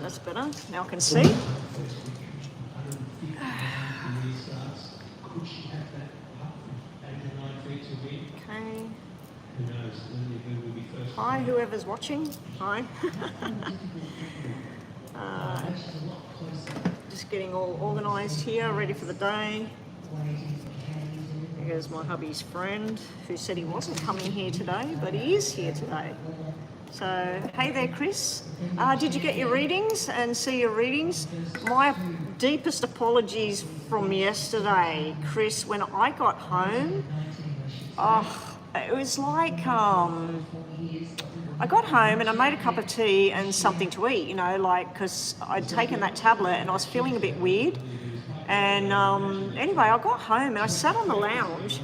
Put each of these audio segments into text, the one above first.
that's better. Now I can see. Okay. Hi, whoever's watching. Hi. Just getting all organised here, ready for the day. Here's my hubby's friend who said he wasn't coming here today, but he is here today. So, hey there, Chris. Did you get your readings and see your readings? My deepest apologies from yesterday, Chris. When I got home, it was like I got home and I made a cup of tea and something to eat, you know, like, because I'd taken that tablet and I was feeling a bit weird. And anyway, I got home and I sat on the lounge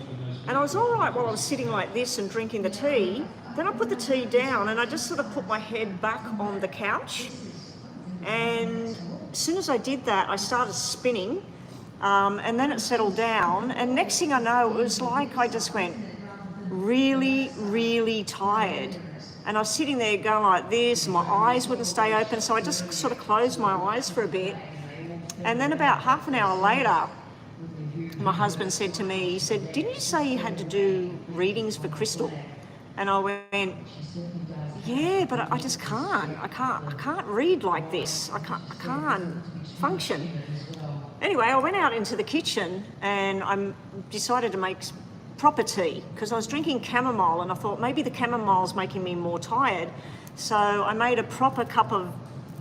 and I was all right while I was sitting like this and drinking the tea. Then I put the tea down and I just sort of put my head back on the couch. And as soon as I did that, I started spinning, and then it settled down. And next thing I know, it was like I just went really, really tired. And I was sitting there going like this, and my eyes wouldn't stay open, so I just sort of closed my eyes for a bit. And then about half an hour later, my husband said to me, he said, "Didn't you say you had to do readings for Crystal?" And I went, "Yeah, but I just can't. I can't read like this. I can't function." Anyway, I went out into the kitchen and I decided to make proper tea because I was drinking chamomile and I thought maybe the chamomile's making me more tired. So I made a proper cup of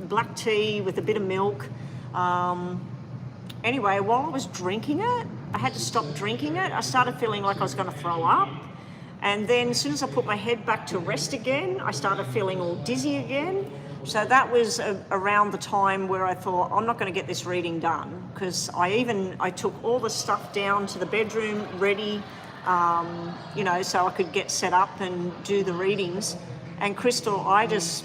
black tea with a bit of milk. Anyway, while I was drinking it, I had to stop drinking it. I started feeling like I was going to throw up. And then as soon as I put my head back to rest again, I started feeling all dizzy again. So that was around the time where I thought, I'm not going to get this reading done, because I took all the stuff down to the bedroom ready, you know, so I could get set up and do the readings. And Crystal, I just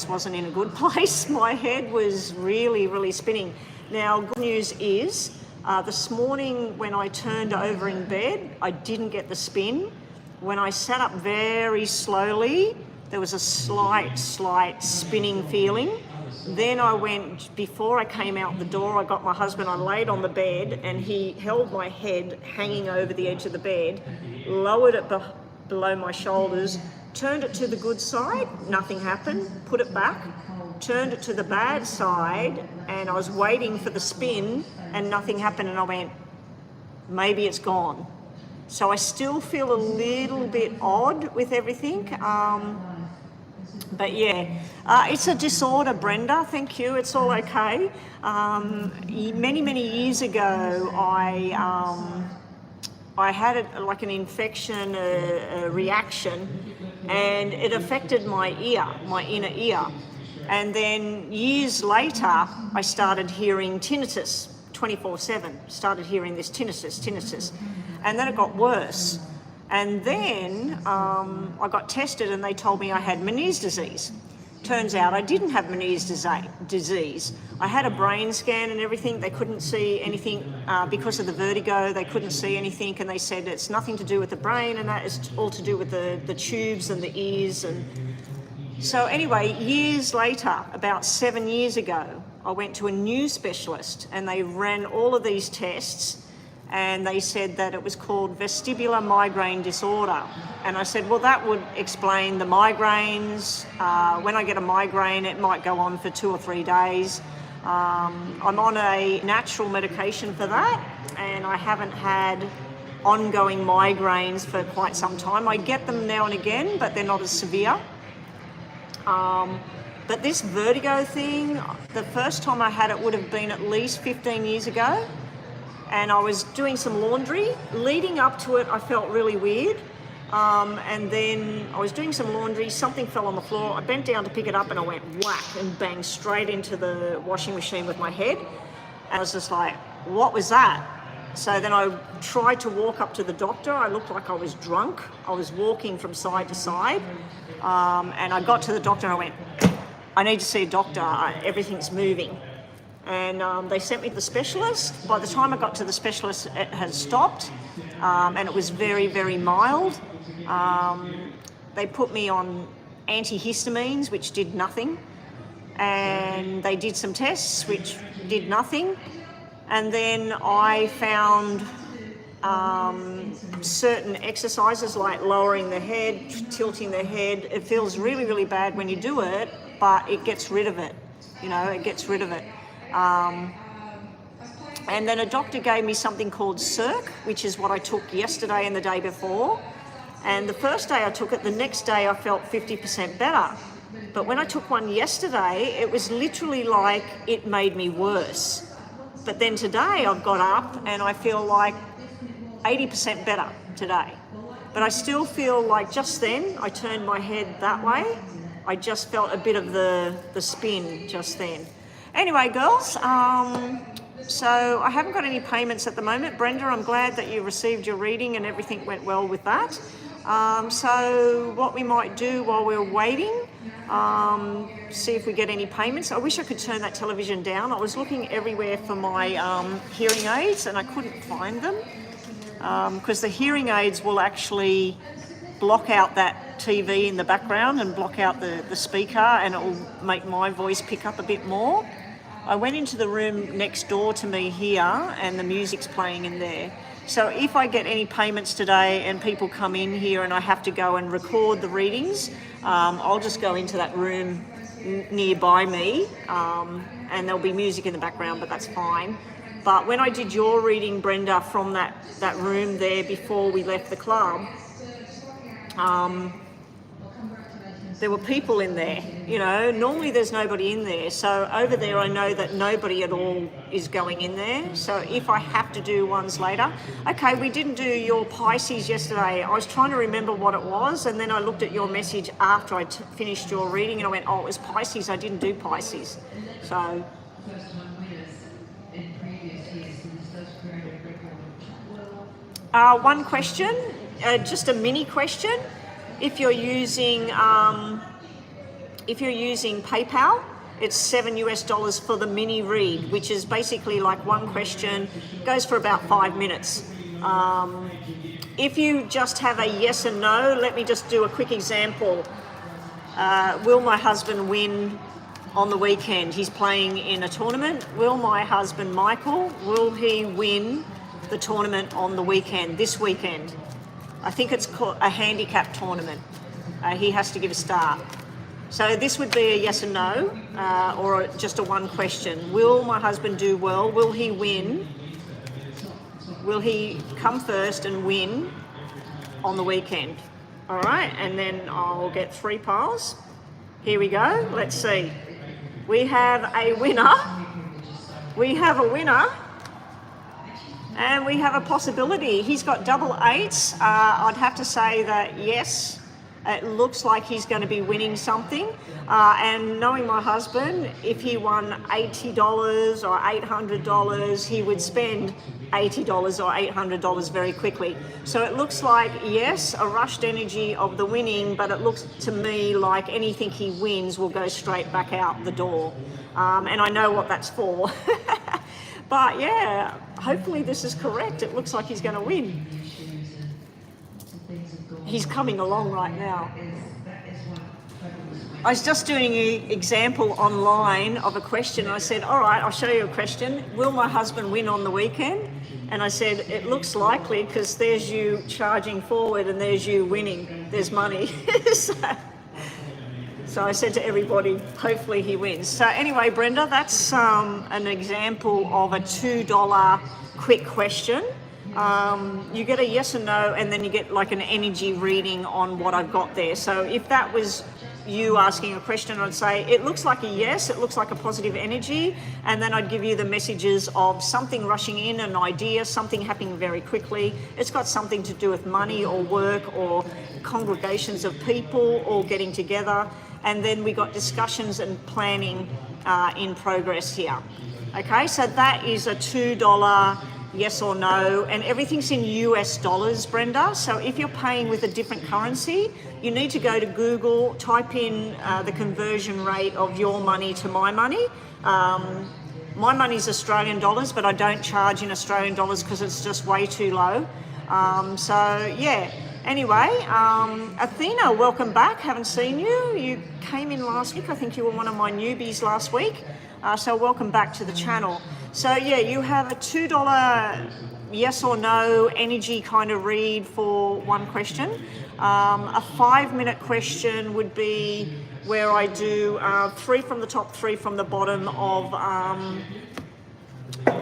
wasn't in a good place. My head was really, really spinning. Now, good news is, this morning when I turned over in bed, I didn't get the spin. When I sat up very slowly, there was a slight spinning feeling. Then I went, before I came out the door, I got my husband, I laid on the bed and he held my head hanging over the edge of the bed, lowered it below my shoulders, turned it to the good side, nothing happened, put it back, turned it to the bad side, and I was waiting for the spin and nothing happened, and I went, maybe it's gone. So I still feel a little bit odd with everything, but yeah, it's a disorder, Brenda, thank you, it's all okay. Many years ago, I had like an infection, a reaction, and it affected my ear, my inner ear. And then years later, I started hearing tinnitus 24/7, started hearing this tinnitus. And then it got worse. And then I got tested and they told me I had Meniere's disease. Turns out I didn't have Meniere's disease. I had a brain scan and everything. They couldn't see anything because of the vertigo. They couldn't see anything, and they said it's nothing to do with the brain, and that is all to do with the tubes and the ears. And so anyway, years later, about 7 years ago, I went to a new specialist and they ran all of these tests and they said that it was called vestibular migraine disorder. And I said, well, that would explain the migraines. When I get a migraine, it might go on for 2 or 3 days. I'm on a natural medication for that, and I haven't had ongoing migraines for quite some time. I get them now and again, but they're not as severe. But this vertigo thing, the first time I had it would have been at least 15 years ago. And I was doing some laundry. Leading up to it, I felt really weird. And then I was doing some laundry, something fell on the floor. I bent down to pick it up and I went whack and banged straight into the washing machine with my head. And I was just like, what was that? So then I tried to walk up to the doctor. I looked like I was drunk. I was walking from side to side. And I got to the doctor and I went, I need to see a doctor. Everything's moving. And they sent me to the specialist. By the time I got to the specialist, it had stopped, and it was very, very mild. They put me on antihistamines, which did nothing. and they did some tests which did nothing. And then I found certain exercises like lowering the head, tilting the head. It feels really, really bad when you do it, but it gets rid of it. You know, it gets rid of it. And then a doctor gave me something called CIRC, which is what I took yesterday and the day before. And the first day I took it, the next day I felt 50% better. But when I took one yesterday, it was literally like it made me worse. But then today I've got up and I feel like 80% better today. But I still feel like just then I turned my head that way. I just felt a bit of the spin just then. Anyway, girls, so I haven't got any payments at the moment. Brenda, I'm glad that you received your reading and everything went well with that. So what we might do while we're waiting, see if we get any payments. I wish I could turn that television down. I was looking everywhere for my hearing aids and I couldn't find them, because the hearing aids will actually block out that TV in the background and block out the speaker, and it will make my voice pick up a bit more. I went into the room next door to me here and the music's playing in there. So if I get any payments today and people come in here and I have to go and record the readings, I'll just go into that room nearby me, and there'll be music in the background, but that's fine. But when I did your reading, Brenda, from that room there before we left the club, there were people in there. You know, normally there's nobody in there. So over there I know that nobody at all is going in there. So if I have to do ones later. Okay, we didn't do your Pisces yesterday. I was trying to remember what it was, and then I looked at your message after I finished your reading and I went, oh, it was Pisces. I didn't do Pisces. So one question, just a mini question. If you're using PayPal, it's $7 for the mini read, which is basically like one question, goes for about 5 minutes. If you just have a yes and no, let me just do a quick example. Will my husband win on the weekend? He's playing in a tournament. Will my husband, Michael, will he win the tournament on the weekend, this weekend? I think it's called a handicap tournament. He has to give a start. So this would be a yes and no, or just a one question. Will my husband do well? Will he win? Will he come first and win on the weekend? All right, and then I'll get 3 piles. Here we go. Let's see. We have a winner. We have a winner. And we have a possibility. He's got double 8s. I'd have to say that yes, it looks like he's going to be winning something. And knowing my husband, if he won $80 or $800, he would spend $80 or $800 very quickly. So it looks like, yes, a rushed energy of the winning, but it looks to me like anything he wins will go straight back out the door. And I know what that's for. But yeah, hopefully this is correct. It looks like he's going to win. He's coming along right now. I was just doing an example online of a question. I said, all right, I'll show you a question. Will my husband win on the weekend? And I said, it looks likely because there's you charging forward and there's you winning. There's money. So I said to everybody, hopefully he wins. So anyway, Brenda, that's an example of a $2 quick question. You get a yes and no, and then you get like an energy reading on what I've got there. So if that was you asking a question, I'd say, it looks like a yes, it looks like a positive energy, and then I'd give you the messages of something rushing in, an idea, something happening very quickly. It's got something to do with money or work or congregations of people all getting together. And then we got discussions and planning in progress here. Okay, so that is a $2 yes or no, and everything's in US dollars, Brenda. So if you're paying with a different currency, you need to go to Google, type in the conversion rate of your money to my money. My money's Australian dollars, but I don't charge in Australian dollars because it's just way too low. So yeah, Anyway, Athena, welcome back. Haven't seen you. You came in last week. I think you were one of my newbies last week. So welcome back to the channel. So yeah, you have a $2 yes or no energy kind of read for one question. A 5-minute question would be where I do 3 from the top, 3 from the bottom of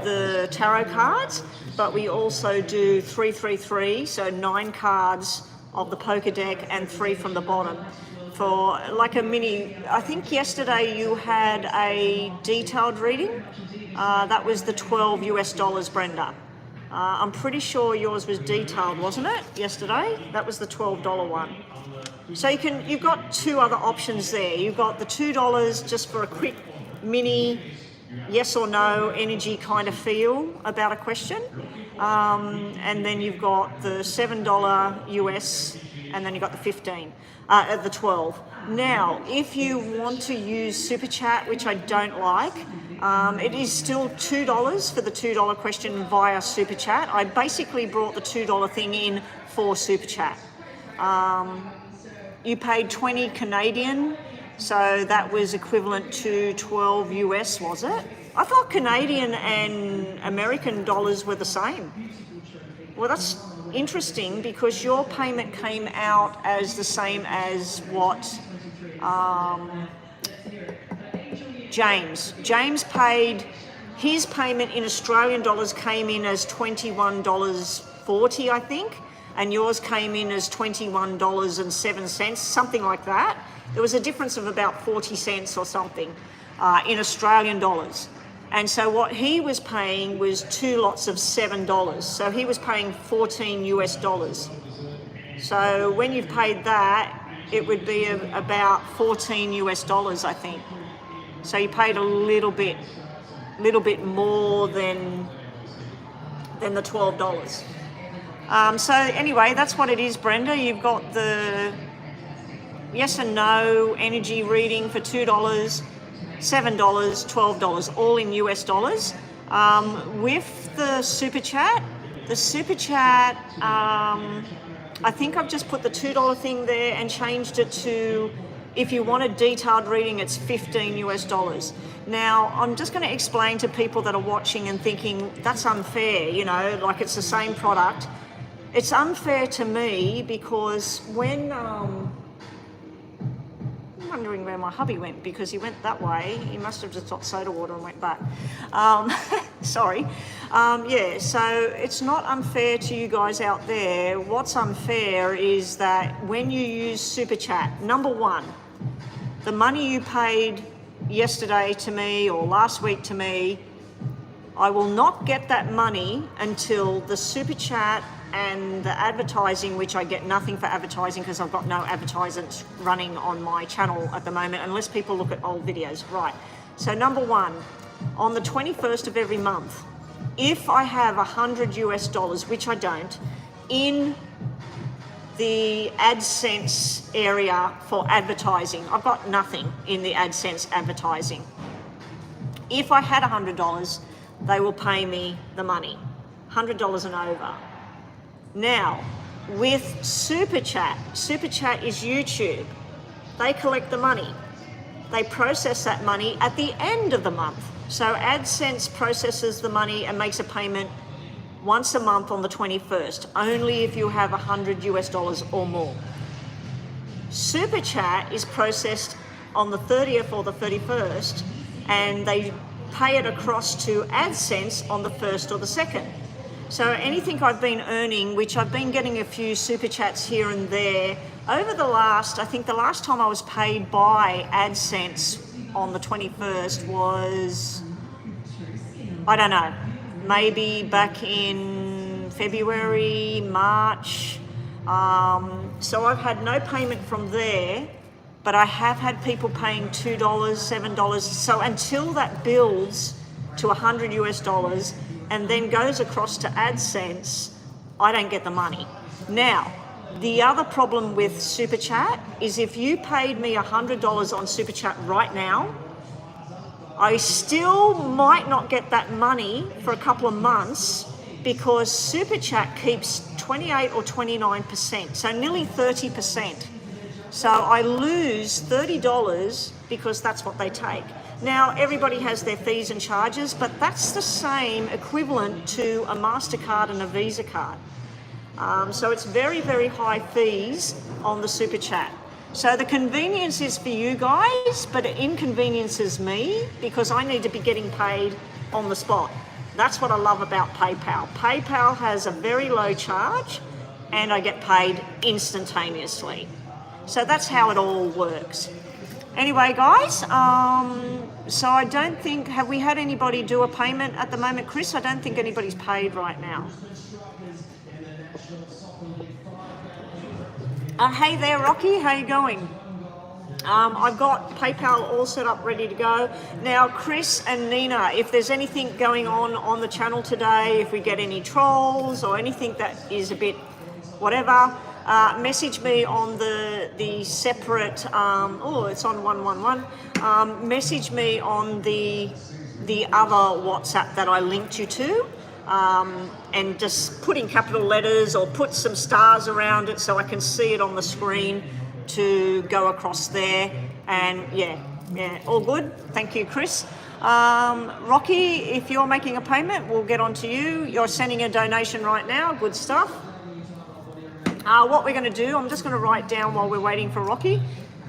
the tarot cards, but we also do 3, 3, 3, so 9 cards of the poker deck and 3 from the bottom for like a mini. I think yesterday you had a detailed reading. That was the $12 US, Brenda. I'm pretty sure yours was detailed, wasn't it, yesterday? That was the $12 one. So you've got 2 other options there. You've got the $2 just for a quick mini yes or no energy kind of feel about a question. And then you've got the $7 US, and then you've got the 15, the 12. Now, if you want to use Super Chat, which I don't like, it is still $2 for the $2 question via Super Chat. I basically brought the $2 thing in for Super Chat. You paid 20 Canadian, so that was equivalent to 12 US, was it? I thought Canadian and American dollars were the same. Well, that's interesting because your payment came out as the same as what James paid. His payment in Australian dollars came in as $21.40, I think, and yours came in as $21.07, something like that. There was a difference of about 40 cents or something in Australian dollars. And so what he was paying was 2 lots of $7. So he was paying $14 US. So when you've paid that, it would be about $14 US, I think. So you paid a little bit more than the $12. So anyway, that's what it is, Brenda. You've got the yes and no energy reading for $2, $7, $12, all in US dollars. With the Super Chat, I think I've just put the $2 thing there and changed it to, if you want a detailed reading, it's $15 US. Now, I'm just going to explain to people that are watching and thinking, that's unfair, you know, like it's the same product. It's unfair to me because when, I'm wondering where my hubby went because he went that way. He must have just got soda water and went back. Sorry. Yeah, so it's not unfair to you guys out there. What's unfair is that when you use Super Chat, number one, the money you paid yesterday to me or last week to me, I will not get that money until the Super Chat and the advertising, which I get nothing for advertising because I've got no advertisements running on my channel at the moment, unless people look at old videos. Right. So number one, on the 21st of every month, if I have $100 US, which I don't, in the AdSense area for advertising, I've got nothing in the AdSense advertising. If I had $100, they will pay me the money, $100 and over. Now, with Super Chat is YouTube. They collect the money. They process that money at the end of the month. So AdSense processes the money and makes a payment once a month on the 21st, only if you have $100 US or more. Super Chat is processed on the 30th or the 31st, and they pay it across to AdSense on the 1st or the 2nd. So anything I've been earning, which I've been getting a few Super Chats here and there, over the last, I think the last time I was paid by AdSense on the 21st was, I don't know, maybe back in February, March. So I've had no payment from there, but I have had people paying $2, $7. So until that builds to $100 US and then goes across to AdSense, I don't get the money. Now, the other problem with Super Chat is if you paid me $100 on Super Chat right now, I still might not get that money for a couple of months because Super Chat keeps 28 or 29%, so nearly 30%. So I lose $30 because that's what they take. Now, everybody has their fees and charges, but that's the same equivalent to a MasterCard and a Visa card. So it's very, very high fees on the Super Chat. So the convenience is for you guys, but it inconveniences me because I need to be getting paid on the spot. That's what I love about PayPal. PayPal has a very low charge and I get paid instantaneously. So that's how it all works. Anyway, guys, so I don't think, have we had anybody do a payment at the moment, Chris? I don't think anybody's paid right now. Hey there, Rocky, how you going? I've got PayPal all set up, ready to go. Now, Chris and Nina, if there's anything going on the channel today, if we get any trolls or anything that is a bit whatever, message me on the separate, it's on 111, message me on the other WhatsApp that I linked you to. And just put in capital letters or put some stars around it so I can see it on the screen to go across there. And yeah, all good. Thank you, Chris. Rocky, if you're making a payment, we'll get on to you. You're sending a donation right now. Good stuff. What we're going to do, I'm just going to write down while we're waiting for Rocky.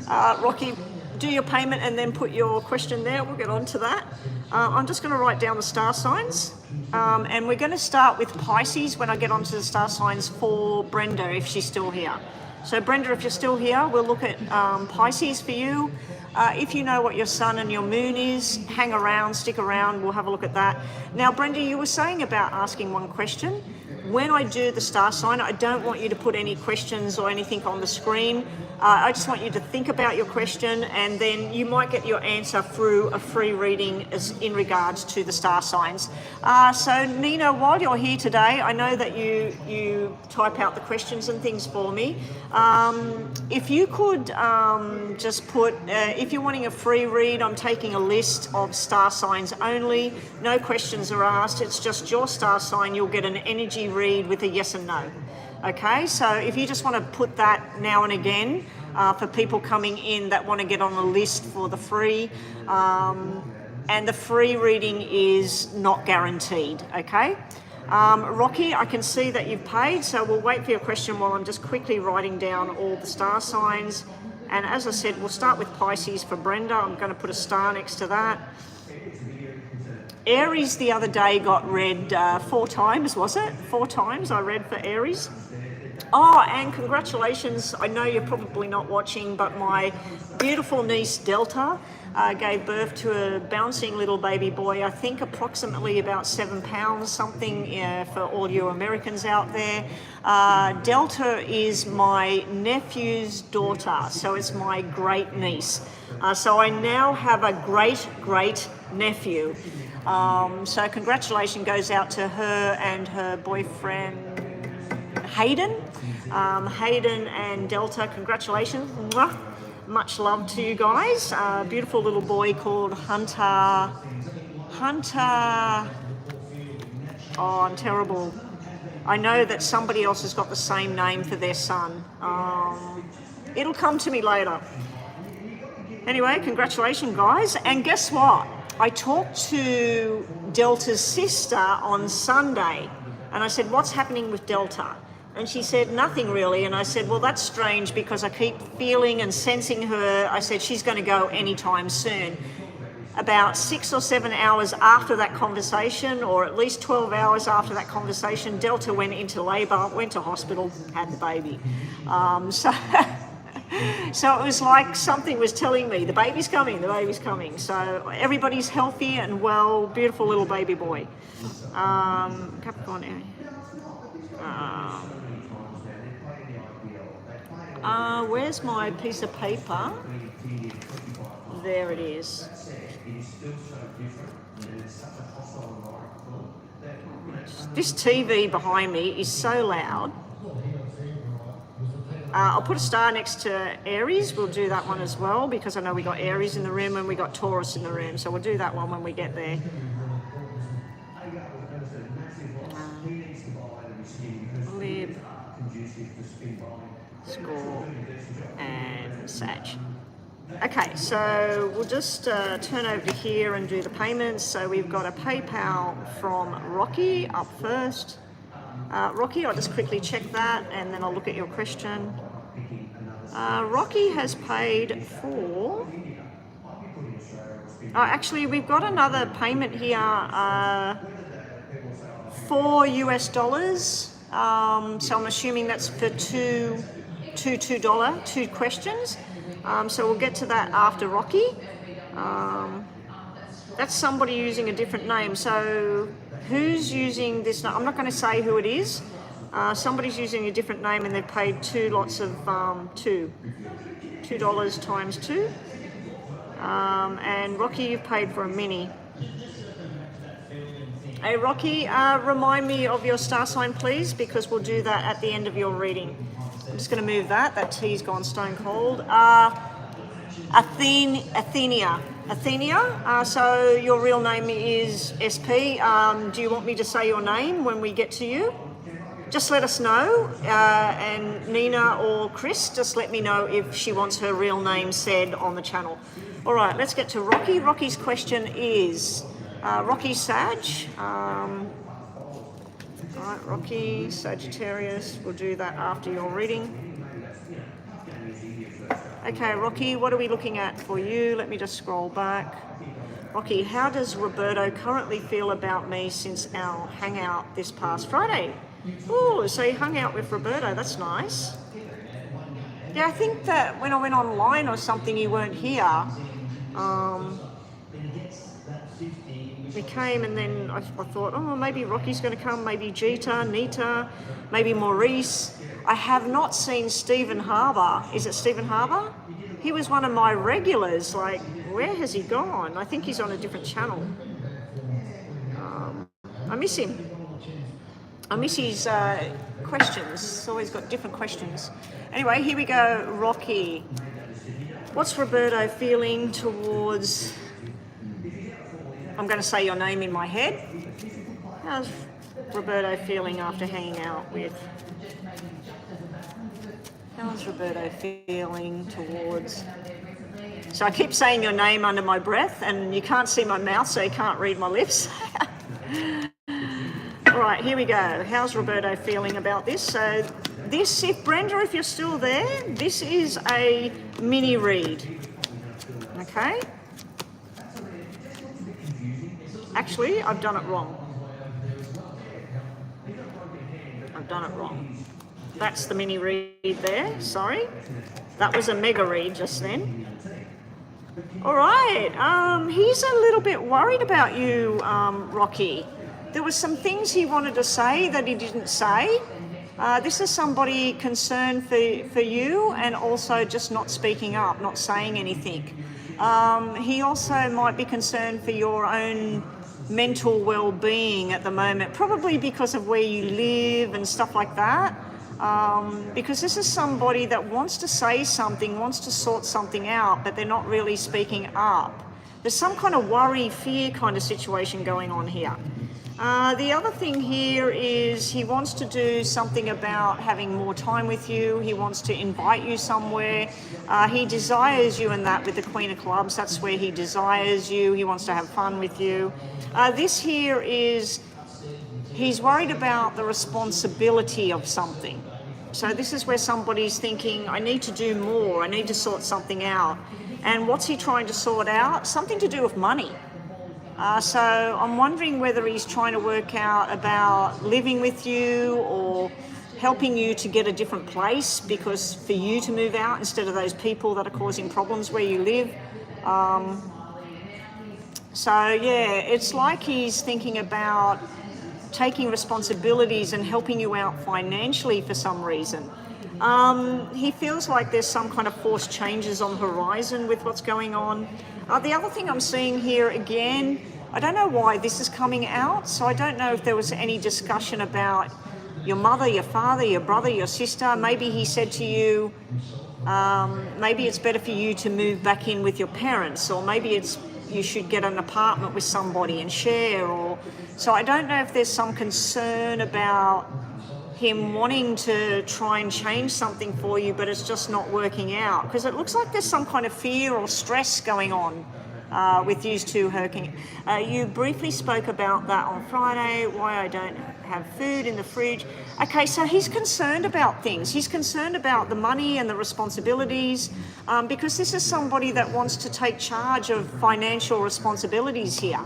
Rocky, do your payment and then put your question there. We'll get on to that. I'm just going to write down the star signs. And we're going to start with Pisces when I get onto the star signs for Brenda, if she's still here. So Brenda, if you're still here, we'll look at Pisces for you. If you know what your sun and your moon is, hang around, stick around, we'll have a look at that. Now, Brenda, you were saying about asking one question. When I do the star sign, I don't want you to put any questions or anything on the screen. I just want you to think about your question, and then you might get your answer through a free reading as in regards to the star signs. So Nina, while you're here today, I know that you type out the questions and things for me. If you could just put, if you're wanting a free read, I'm taking a list of star signs only. No questions are asked. It's just your star sign. You'll get an energy read with a yes and no. Okay, so if you just want to put that now and again for people coming in that want to get on the list for the free, and the free reading is not guaranteed, okay? Rocky, I can see that you've paid, so we'll wait for your question while I'm just quickly writing down all the star signs. And as I said, we'll start with Pisces for Brenda. I'm going to put a star next to that. Aries the other day got read 4 times, was it? 4 times I read for Aries. Oh, and congratulations, I know you're probably not watching, but my beautiful niece Delta gave birth to a bouncing little baby boy, I think approximately about 7 pounds, something for all you Americans out there. Delta is my nephew's daughter, so it's my great niece. So I now have a great nephew. So congratulations goes out to her and her boyfriend Hayden. Hayden and Delta, congratulations. Mwah. Much love to you guys. Beautiful little boy called Hunter. Oh, I'm terrible. I know that somebody else has got the same name for their son. It'll come to me later. Anyway, congratulations, guys. And guess what? I talked to Delta's sister on Sunday, and I said, what's happening with Delta? And she said, nothing really. And I said, well, that's strange because I keep feeling and sensing her. I said, she's going to go anytime soon. About 6 or 7 hours after that conversation, or at least 12 hours after that conversation, Delta went into labour, went to hospital, had the baby. So it was like something was telling me, the baby's coming, the baby's coming. So everybody's healthy and well, beautiful little baby boy. Capricorn. Where's my piece of paper? There it is. This TV behind me is so loud. I'll put a star next to Aries. We'll do that one as well because I know we got Aries in the room and we got Taurus in the room. So we'll do that one when we get there. Score and Sag. Okay, so we'll just turn over to here and do the payments. So we've got a PayPal from Rocky up first. Rocky, I'll just quickly check that and then I'll look at your question. Rocky has paid for... actually, we've got another payment here, $4 US. So I'm assuming that's for two questions. So we'll get to that after Rocky. That's somebody using a different name. So who's using this? I'm not going to say who it is. Somebody's using a different name and they've paid two lots of $2 times 2. And Rocky, you've paid for a mini. Hey Rocky, remind me of your star sign please, because we'll do that at the end of your reading. I'm just going to move that. That tea's gone stone cold. Athenia. So your real name is SP. Do you want me to say your name when we get to you? Just let us know. And Nina or Chris, just let me know if she wants her real name said on the channel. All right, let's get to Rocky. Rocky's question is, Rocky Sag. All right, Rocky, Sagittarius. We'll do that after your reading. Okay, Rocky, what are we looking at for you? Let me just scroll back. Rocky, how does Roberto currently feel about me since our hangout this past Friday? Oh, so you hung out with Roberto, that's nice. Yeah, I think that when I went online or something, you weren't here. We came and then I thought, oh, maybe Rocky's going to come, maybe Gita, Nita, maybe Maurice. I have not seen Stephen Harbour. Is it Stephen Harbour? He was one of my regulars. Like, where has he gone? I think he's on a different channel. I miss him. I miss his questions. He's always got different questions. Anyway, here we go. Rocky. What's Roberto feeling towards... I'm going to say your name in my head. How's Roberto feeling after hanging out with... How's Roberto feeling towards... So I keep saying your name under my breath and you can't see my mouth, so you can't read my lips. All right, here we go. How's Roberto feeling about this? So this, if Brenda, if you're still there, this is a mini read. Okay? Actually, I've done it wrong. I've done it wrong. That's the mini read there, sorry. That was a mega read just then. All right, he's a little bit worried about you, Rocky. There were some things he wanted to say that he didn't say. This is somebody concerned for you and also just not speaking up, not saying anything. He also might be concerned for your own mental well-being at the moment, probably because of where you live and stuff like that. Because this is somebody that wants to say something, wants to sort something out, but they're not really speaking up. There's some kind of worry, fear kind of situation going on here. The other thing here is he wants to do something about having more time with you. He wants to invite you somewhere. He desires you in that with the Queen of Clubs. That's where he desires you. He wants to have fun with you. This here is he's worried about the responsibility of something. So this is where somebody's thinking, I need to do more. I need to sort something out. And what's he trying to sort out? Something to do with money. So I'm wondering whether he's trying to work out about living with you or helping you to get a different place, because for you to move out instead of those people that are causing problems where you live. So yeah, it's like he's thinking about taking responsibilities and helping you out financially for some reason. He feels like there's some kind of forced changes on the horizon with what's going on. The other thing I'm seeing here again, I don't know why this is coming out, so I don't know if there was any discussion about your mother, your father, your brother, your sister. Maybe he said to you, maybe it's better for you to move back in with your parents, or maybe you should get an apartment with somebody and share. So I don't know if there's some concern about him wanting to try and change something for you, but it's just not working out, because it looks like there's some kind of fear or stress going on with you two working. You briefly spoke about that on Friday, why I don't have food in the fridge. Okay, so he's concerned about things. He's concerned about the money and the responsibilities, because this is somebody that wants to take charge of financial responsibilities here.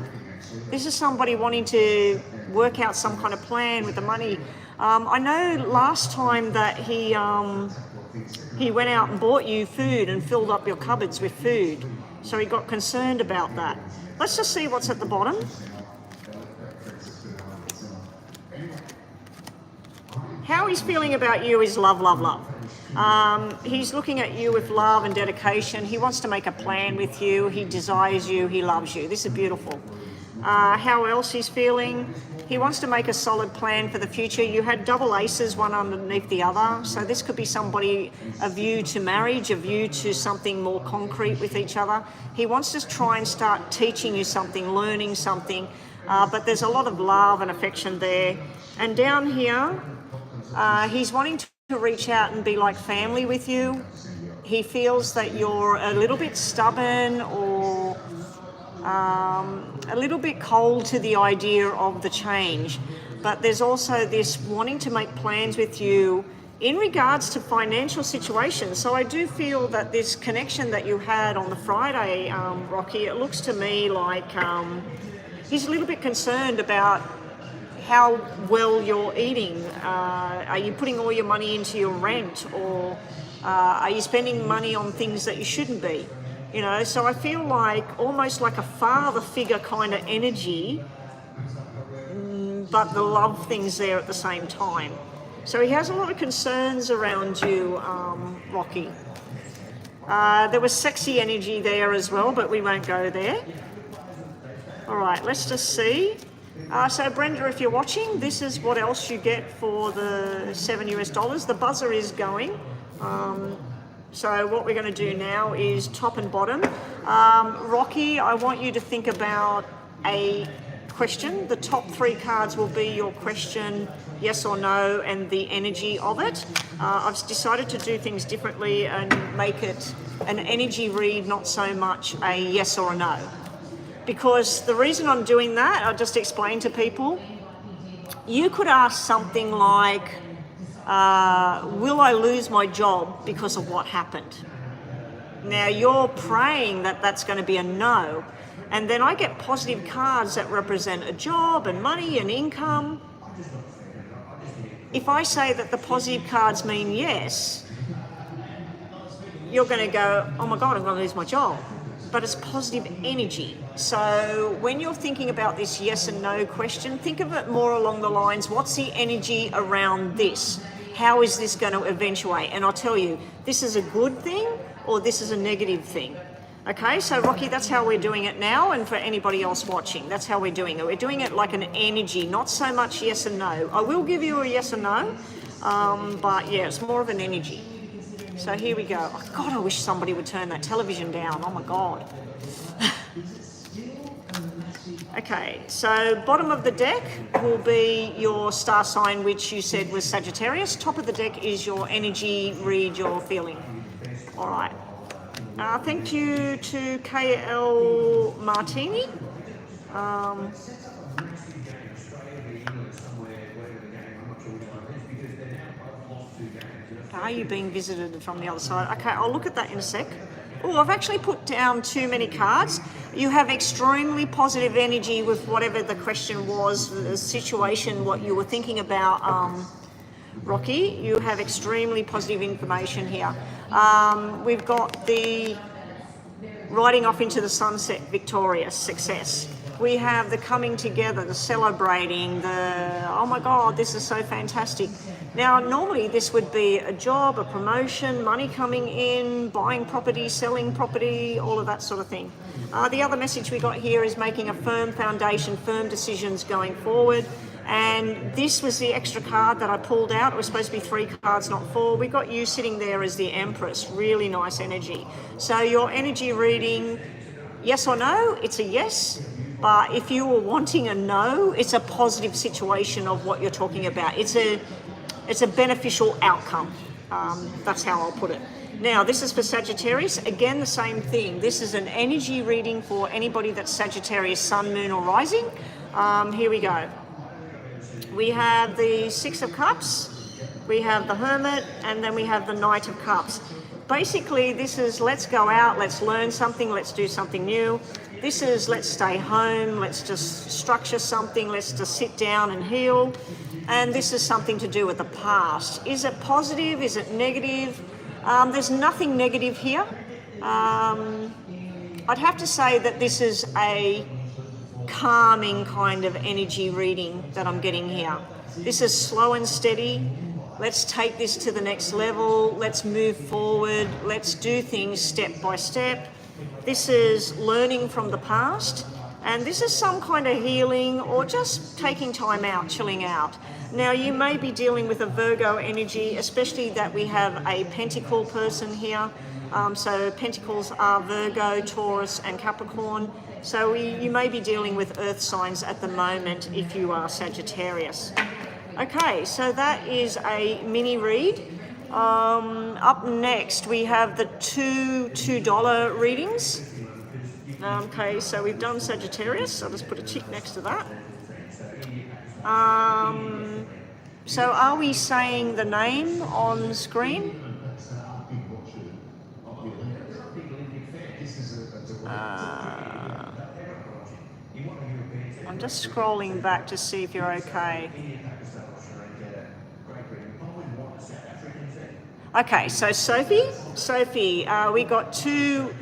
This is somebody wanting to work out some kind of plan with the money. I know last time that he went out and bought you food and filled up your cupboards with food. So he got concerned about that. Let's just see what's at the bottom. How he's feeling about you is love, love, love. He's looking at you with love and dedication. He wants to make a plan with you. He desires you. He loves you. This is beautiful. How else he's feeling? He wants to make a solid plan for the future. You had double aces, one underneath the other. So this could be somebody, a view to marriage, a view to something more concrete with each other. He wants to try and start teaching you something, learning something. But there's a lot of love and affection there. And down here, he's wanting to reach out and be like family with you. He feels that you're a little bit stubborn or a little bit cold to the idea of the change, but there's also this wanting to make plans with you in regards to financial situations. So I do feel that this connection that you had on the Friday, Rocky, it looks to me like he's a little bit concerned about how well you're eating. Are you putting all your money into your rent, or are you spending money on things that you shouldn't be? You know, so I feel like almost like a father figure kind of energy, but the love thing's there at the same time. So he has a lot of concerns around you, Rocky. There was sexy energy there as well, but we won't go there. All right, let's just see. So Brenda, if you're watching, this is what else you get for the $7 US. The buzzer is going. So what we're going to do now is top and bottom. Rocky, I want you to think about a question. The top three cards will be your question, yes or no, and the energy of it. I've decided to do things differently and make it an energy read, not so much a yes or a no. Because the reason I'm doing that, I'll just explain to people. You could ask something like, will I lose my job because of what happened? Now you're praying that that's going to be a no, and then I get positive cards that represent a job and money and income. If I say that the positive cards mean yes, you're going to go, oh my God, I'm going to lose my job. But it's positive energy. So when you're thinking about this yes and no question, think of it more along the lines, what's the energy around this? How is this going to eventuate? And I'll tell you, this is a good thing or this is a negative thing. Okay, so Rocky, that's how we're doing it now, and for anybody else watching, that's how we're doing it. We're doing it like an energy, not so much yes and no. I will give you a yes and no, but yeah, it's more of an energy. So here we go. Oh God, I wish somebody would turn that television down. Oh my God. Okay, so bottom of the deck will be your star sign, which you said was Sagittarius. Top of the deck is your energy, read your feeling. All right. Thank you to KL Martini. Are you being visited from the other side? Okay, I'll look at that in a sec. Oh, I've actually put down too many cards. You have extremely positive energy with whatever the question was, the situation, what you were thinking about, Rocky. You have extremely positive information here. We've got the riding off into the sunset, victorious, success. We have the coming together, the celebrating, the, oh my God, this is so fantastic. Now, normally this would be a job, a promotion, money coming in, buying property, selling property, all of that sort of thing. The other message we got here is making a firm foundation, firm decisions going forward. And this was the extra card that I pulled out. It was supposed to be 3 cards, not 4. We got you sitting there as the Empress, really nice energy. So your energy reading, yes or no, it's a yes. But if you were wanting a no, it's a positive situation of what you're talking about. It's a it's a beneficial outcome. That's how I'll put it. Now, this is for Sagittarius. Again, the same thing. This is an energy reading for anybody that's Sagittarius, Sun, Moon, or Rising. Here we go. We have the Six of Cups, we have the Hermit, and then we have the Knight of Cups. Basically, this is let's go out, let's learn something, let's do something new. This is let's stay home, let's just structure something, let's just sit down and heal. And this is something to do with the past. Is it positive? Is it negative? There's nothing negative here. I'd have to say that this is a calming kind of energy reading that I'm getting here. This is slow and steady. Let's take this to the next level. Let's move forward. Let's do things step by step. This is learning from the past. And this is some kind of healing or just taking time out, chilling out. Now, you may be dealing with a Virgo energy, especially that we have a Pentacle person here. So Pentacles are Virgo, Taurus, and Capricorn. So you may be dealing with earth signs at the moment if you are Sagittarius. Okay, so that is a mini read. Up next, we have the two $2 readings. Okay, so we've done Sagittarius. I'll just put a tick next to that. So are we saying the name on screen? I'm just scrolling back to see if you're okay. Okay, so Sophie, we got two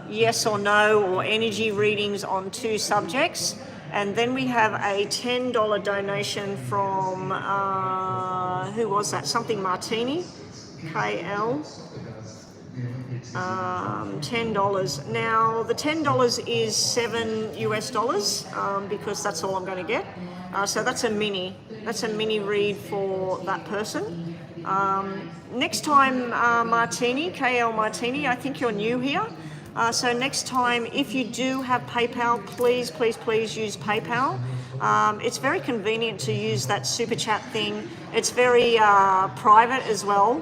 yes or no or energy readings on two subjects, and then we have a $10 donation from, who was that? Something Martini, KL. $10. Now, the $10 is $7 because that's all I'm going to get. So that's a mini read for that person. Next time, Martini, KL Martini, I think you're new here. So next time, if you do have PayPal, please use PayPal. It's very convenient to use that super chat thing. It's very private as well,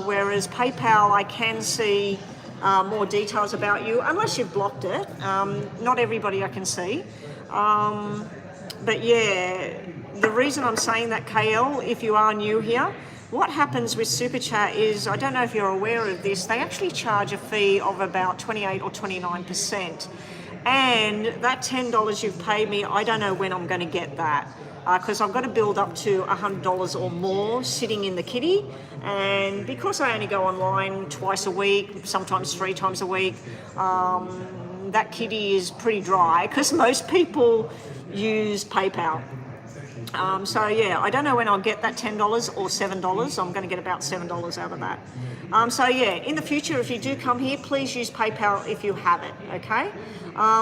whereas PayPal, I can see more details about you, unless you've blocked it. Not everybody I can see. But yeah, the reason I'm saying that, KL, if you are new here, what happens with Super Chat is, I don't know if you're aware of this, they actually charge a fee of about 28 or 29%. And that $10 you've paid me, I don't know when I'm going to get that. Because I've got to build up to $100 or more sitting in the kitty. And because I only go online twice a week, sometimes 3 times a week, that kitty is pretty dry because most people use PayPal. So yeah, I don't know when I'll get that $10 or $7. I'm going to get about $7 out of that. So yeah, in the future, if you do come here, please use PayPal if you have it, okay?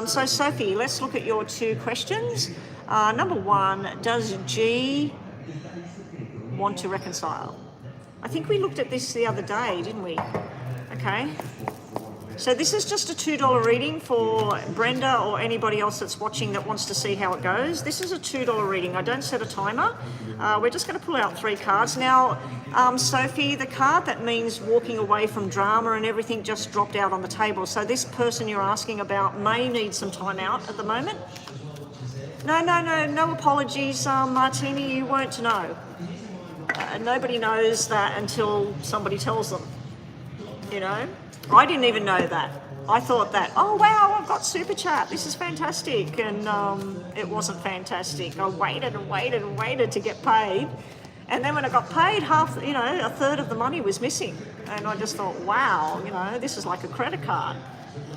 So Sophie, let's look at your 2 questions. Number 1, does G want to reconcile? I think we looked at this the other day, didn't we? Okay. So this is just a $2 reading for Brenda or anybody else that's watching that wants to see how it goes. This is a $2 reading. I don't set a timer. We're just going to pull out 3 cards. Now, Sophie, the card that means walking away from drama and everything just dropped out on the table. So this person you're asking about may need some time out at the moment. No apologies, Martini, you weren't to know. Nobody knows that until somebody tells them, you know. I didn't even know that. I thought that, oh wow, I've got Super Chat, this is fantastic, and it wasn't fantastic. I waited to get paid, and then when I got paid, a third of the money was missing, and I just thought, wow, this is like a credit card.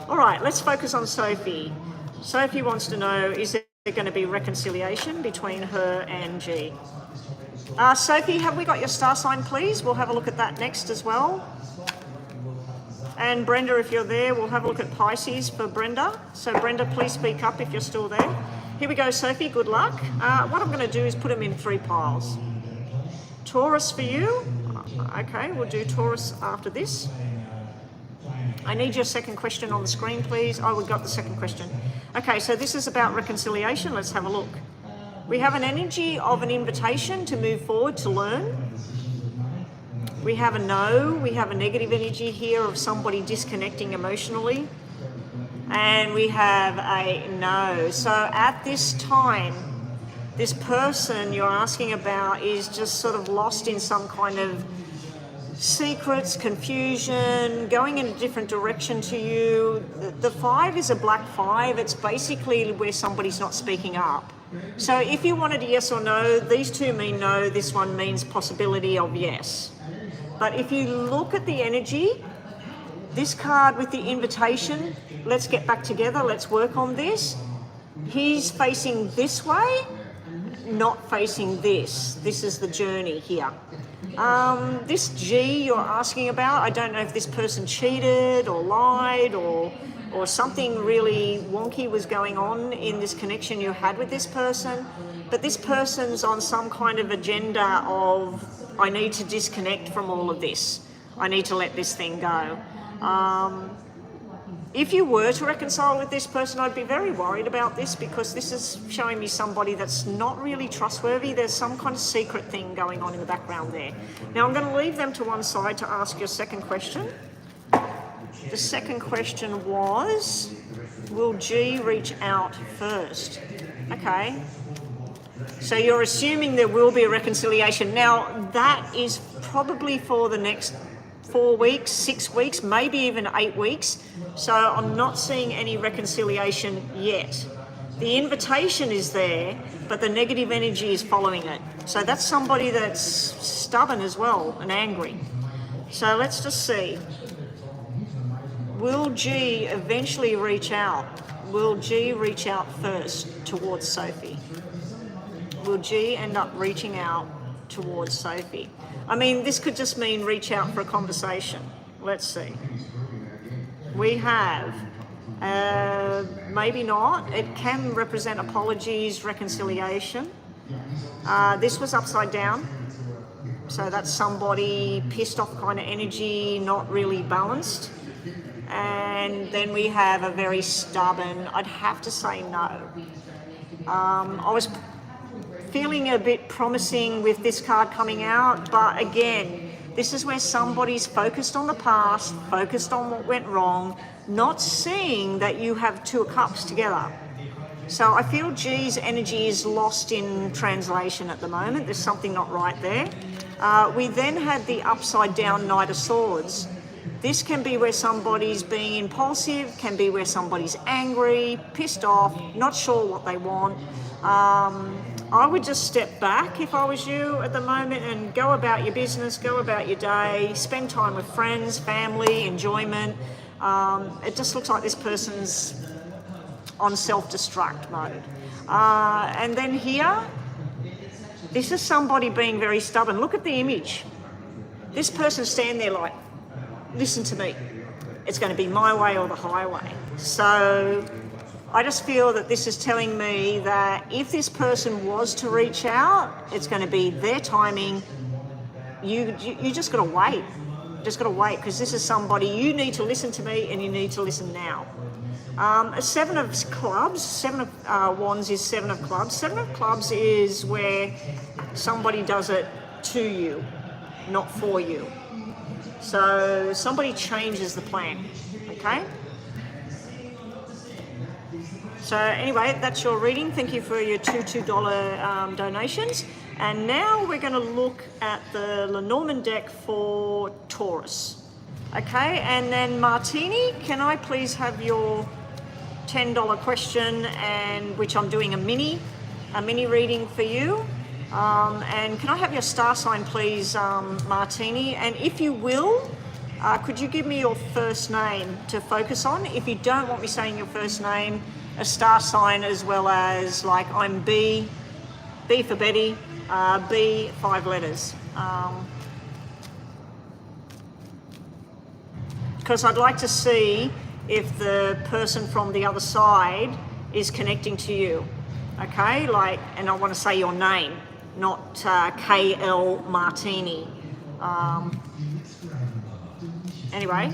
All right, let's focus on Sophie. Sophie wants to know, is there going to be reconciliation between her and G? Sophie, have we got your star sign, please? We'll have a look at that next as well. And Brenda, if you're there, we'll have a look at Pisces for Brenda. So Brenda, please speak up if you're still there. Here we go, Sophie, good luck. What I'm going to do is put them in 3 piles. Taurus for you. Okay, we'll do Taurus after this. I need your second question on the screen, please. Oh, we got the second question. Okay, so this is about reconciliation. Let's have a look. We have an energy of an invitation to move forward, to learn. We have a no, we have a negative energy here of somebody disconnecting emotionally. And we have a no. So at this time, this person you're asking about is just sort of lost in some kind of secrets, confusion, going in a different direction to you. The 5 is a black 5. It's basically where somebody's not speaking up. So if you wanted a yes or no, these two mean no, this one means possibility of yes. But if you look at the energy, this card with the invitation, let's get back together, let's work on this. He's facing this way, not facing this. This is the journey here. This G you're asking about, I don't know if this person cheated or lied or something really wonky was going on in this connection you had with this person, but this person's on some kind of agenda of, I need to disconnect from all of this. I need to let this thing go. If you were to reconcile with this person, I'd be very worried about this, because this is showing me somebody that's not really trustworthy. There's some kind of secret thing going on in the background there. Now I'm going to leave them to one side to ask your second question. The second question was, will G reach out first? Okay. So you're assuming there will be a reconciliation. Now that is probably for the next 4 weeks, 6 weeks, maybe even 8 weeks. So I'm not seeing any reconciliation yet. The invitation is there, but the negative energy is following it. So that's somebody that's stubborn as well and angry. So let's just see. Will G eventually reach out? Will G reach out first towards Sophie? Will G end up reaching out towards Sophie? I mean, this could just mean reach out for a conversation. Let's see. We have, maybe not. It can represent apologies, reconciliation. This was upside down. So that's somebody pissed off kind of energy, not really balanced. And then we have a very stubborn, I'd have to say no. I was feeling a bit promising with this card coming out, but again, this is where somebody's focused on the past, focused on what went wrong, not seeing that you have 2 of Cups together. So I feel G's energy is lost in translation at the moment. There's something not right there. We then had the upside down Knight of Swords. This can be where somebody's being impulsive, can be where somebody's angry, pissed off, not sure what they want. I would just step back if I was you at the moment and go about your business, go about your day, spend time with friends, family, enjoyment. It just looks like this person's on self-destruct mode. And then here, this is somebody being very stubborn. Look at the image. This person's standing there like, listen to me. It's going to be my way or the highway. So I just feel that this is telling me that if this person was to reach out, it's going to be their timing. You just got to wait. Just got to wait, because this is somebody, you need to listen to me and you need to listen now. A 7 of Clubs, 7 of Wands is 7 of Clubs. 7 of Clubs is where somebody does it to you, not for you. So somebody changes the plan, okay? So anyway, that's your reading. Thank you for your $2 donations. And now we're going to look at the Lenormand deck for Taurus. Okay, and then Martini, can I please have your $10 question, and which I'm doing a mini reading for you. And can I have your star sign, please, Martini? And if you will, could you give me your first name to focus on? If you don't want me saying your first name, a star sign, as well as, like, I'm B for Betty, B, 5 letters. Because I'd like to see if the person from the other side is connecting to you, okay? Like, and I want to say your name, not KL Martini. Anyway,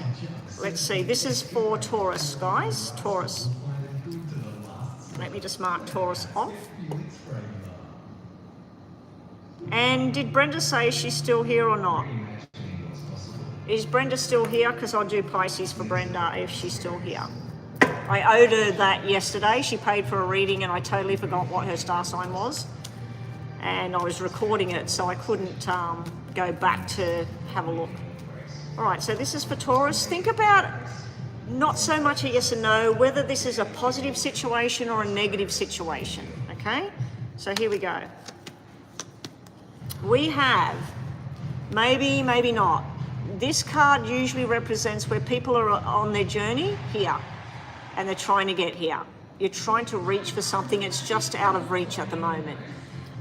let's see. This is for Taurus, guys. Taurus. Let me just mark Taurus off. And did Brenda say she's still here or not? Is Brenda still here? Because I'll do Pisces for Brenda if she's still here. I owed her that yesterday. She paid for a reading and I totally forgot what her star sign was. And I was recording it, so I couldn't go back to have a look. All right, so this is for Taurus. Think about not so much a yes or no, whether this is a positive situation or a negative situation, okay? So here we go. We have, maybe, maybe not. This card usually represents where people are on their journey here, and they're trying to get here. You're trying to reach for something, it's just out of reach at the moment.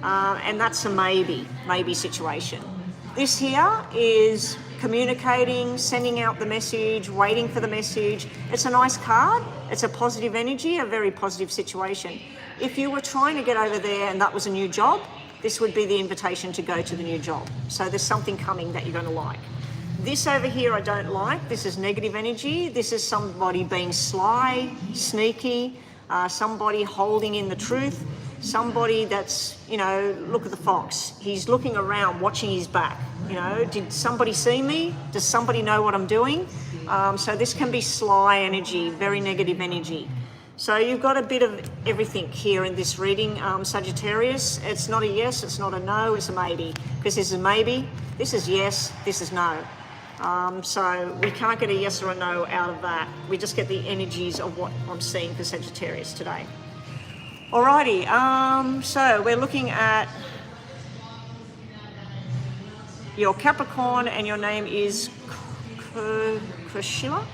And that's a maybe situation. This here is communicating, sending out the message, waiting for the message. It's a nice card. It's a positive energy, a very positive situation. If you were trying to get over there and that was a new job, this would be the invitation to go to the new job. So there's something coming that you're going to like. This over here I don't like. This is negative energy. This is somebody being sly, sneaky, somebody holding in the truth, somebody that's, you know, look at the fox. He's looking around, watching his back. You know, did somebody see me? Does somebody know what I'm doing? So this can be sly energy, very negative energy. So you've got a bit of everything here in this reading, Sagittarius. It's not a yes, it's not a no, it's a maybe. Because this is maybe, this is yes, this is no. So we can't get a yes or a no out of that. We just get the energies of what I'm seeing for Sagittarius today. Alrighty, so we're looking at your Capricorn and your name is Kershila.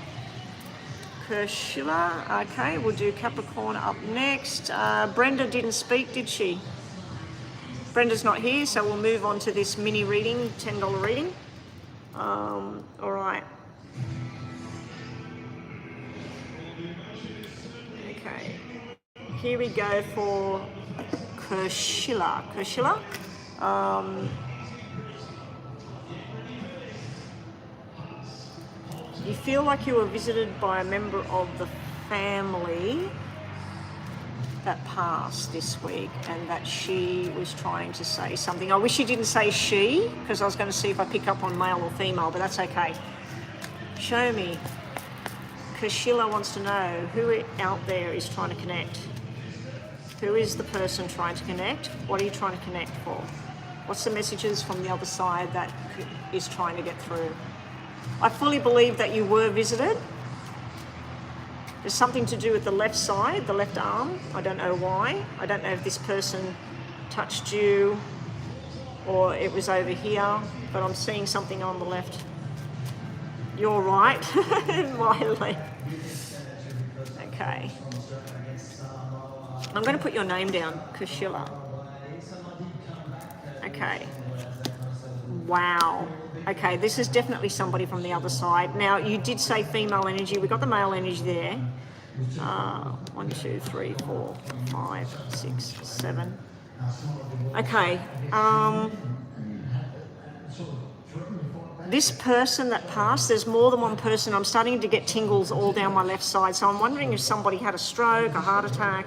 Okay, we'll do Capricorn up next. Brenda didn't speak, did she? Brenda's not here, so we'll move on to this mini reading, $10 reading. All right. Okay. Here we go for Kershila. You feel like you were visited by a member of the family that passed this week and that she was trying to say something. I wish you didn't say she, because I was going to see if I pick up on male or female, but that's okay. Show me. Kershila wants to know who out there is trying to connect. Who is the person trying to connect? What are you trying to connect for? What's the messages from the other side that is trying to get through? I fully believe that you were visited. There's something to do with the left side, the left arm. I don't know why. I don't know if this person touched you or it was over here, but I'm seeing something on the left. You're right, my left. Okay. I'm going to put your name down, Kershila. Okay. Wow. Okay, this is definitely somebody from the other side. Now, you did say female energy. We got the male energy there. 1, 2, 3, 4, 5, 6, 7. Okay. This person that passed, there's more than one person. I'm starting to get tingles all down my left side. So I'm wondering if somebody had a stroke, a heart attack.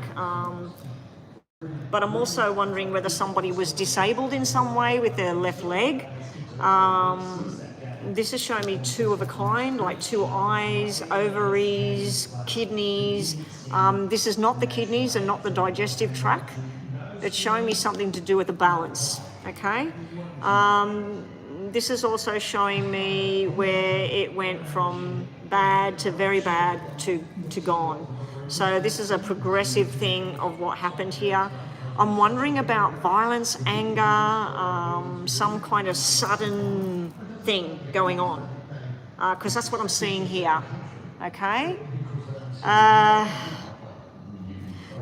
But I'm also wondering whether somebody was disabled in some way with their left leg. This is showing me 2 of a kind, like 2 eyes, ovaries, kidneys. This is not the kidneys and not the digestive tract. It's showing me something to do with the balance, okay? This is also showing me where it went from bad to very bad to gone. So this is a progressive thing of what happened here. I'm wondering about violence, anger, some kind of sudden thing going on, because that's what I'm seeing here, okay?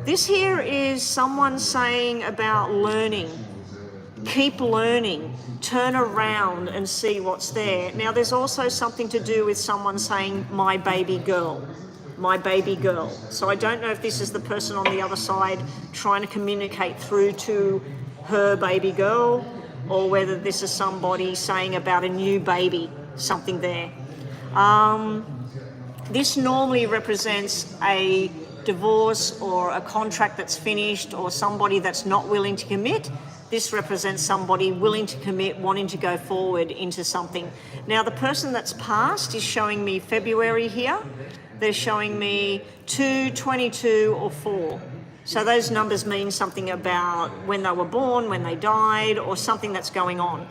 This here is someone saying about learning. Keep learning, turn around and see what's there. Now, there's also something to do with someone saying, my baby girl. My baby girl. So I don't know if this is the person on the other side trying to communicate through to her baby girl, or whether this is somebody saying about a new baby, something there. This normally represents a divorce or a contract that's finished or somebody that's not willing to commit. This represents somebody willing to commit, wanting to go forward into something. Now, the person that's passed is showing me February here. They're showing me 2, 22, or 4. So those numbers mean something about when they were born, when they died, or something that's going on.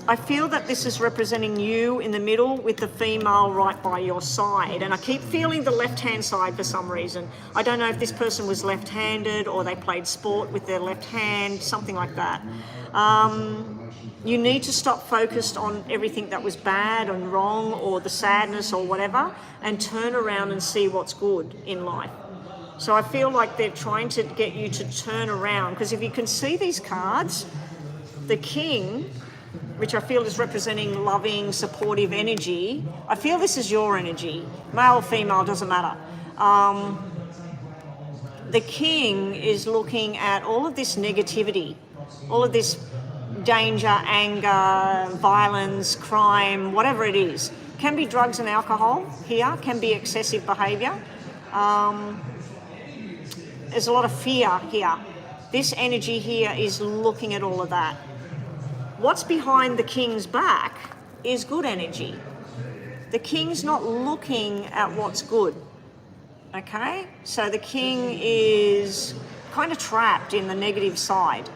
I feel that this is representing you in the middle with the female right by your side. And I keep feeling the left-hand side for some reason. I don't know if this person was left-handed or they played sport with their left hand, something like that. You need to stop focused on everything that was bad and wrong or the sadness or whatever, and turn around and see what's good in life. So I feel like they're trying to get you to turn around, because if you can see these cards, the King, which I feel is representing loving, supportive energy, I feel this is your energy. Male or female, doesn't matter. The King is looking at all of this negativity, all of this danger, anger, violence, crime, whatever it is. Can be drugs and alcohol here, can be excessive behaviour. There's a lot of fear here. This energy here is looking at all of that. What's behind the King's back is good energy. The King's not looking at what's good, okay? So the King is kind of trapped in the negative side.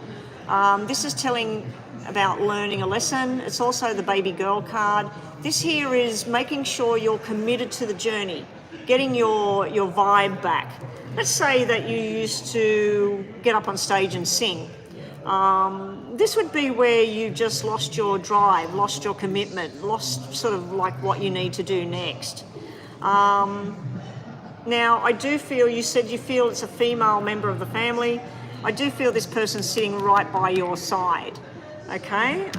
This is telling about learning a lesson. It's also the baby girl card. This here is making sure you're committed to the journey, getting your vibe back. Let's say that you used to get up on stage and sing. This would be where you just lost your drive, lost your commitment, lost sort of like what you need to do next. Now, I do feel, you said you feel it's a female member of the family. I do feel this person's sitting right by your side, okay?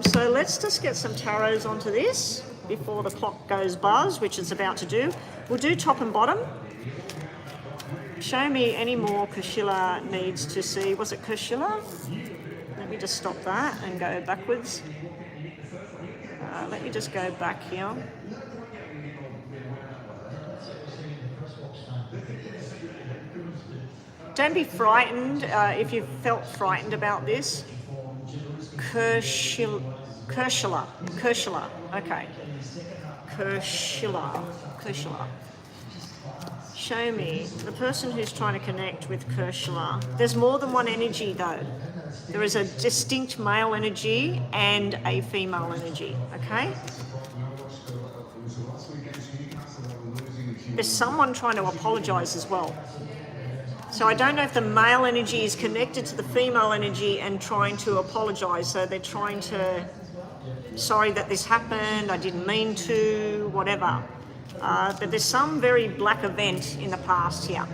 So let's just get some tarots onto this before the clock goes buzz, which it's about to do. We'll do top and bottom. Show me any more Kushila needs to see. Was it Kushila? Let me just stop that and go backwards. Let me just go back here. Don't be frightened if you felt frightened about this. Kushila, okay. Kushila. Show me the person who's trying to connect with Kushila. There's more than one energy though. There is a distinct male energy and a female energy, okay? There's someone trying to apologise as well. So I don't know if the male energy is connected to the female energy and trying to apologise. So they're trying to, sorry that this happened, I didn't mean to, whatever. But there's some very black event in the past here.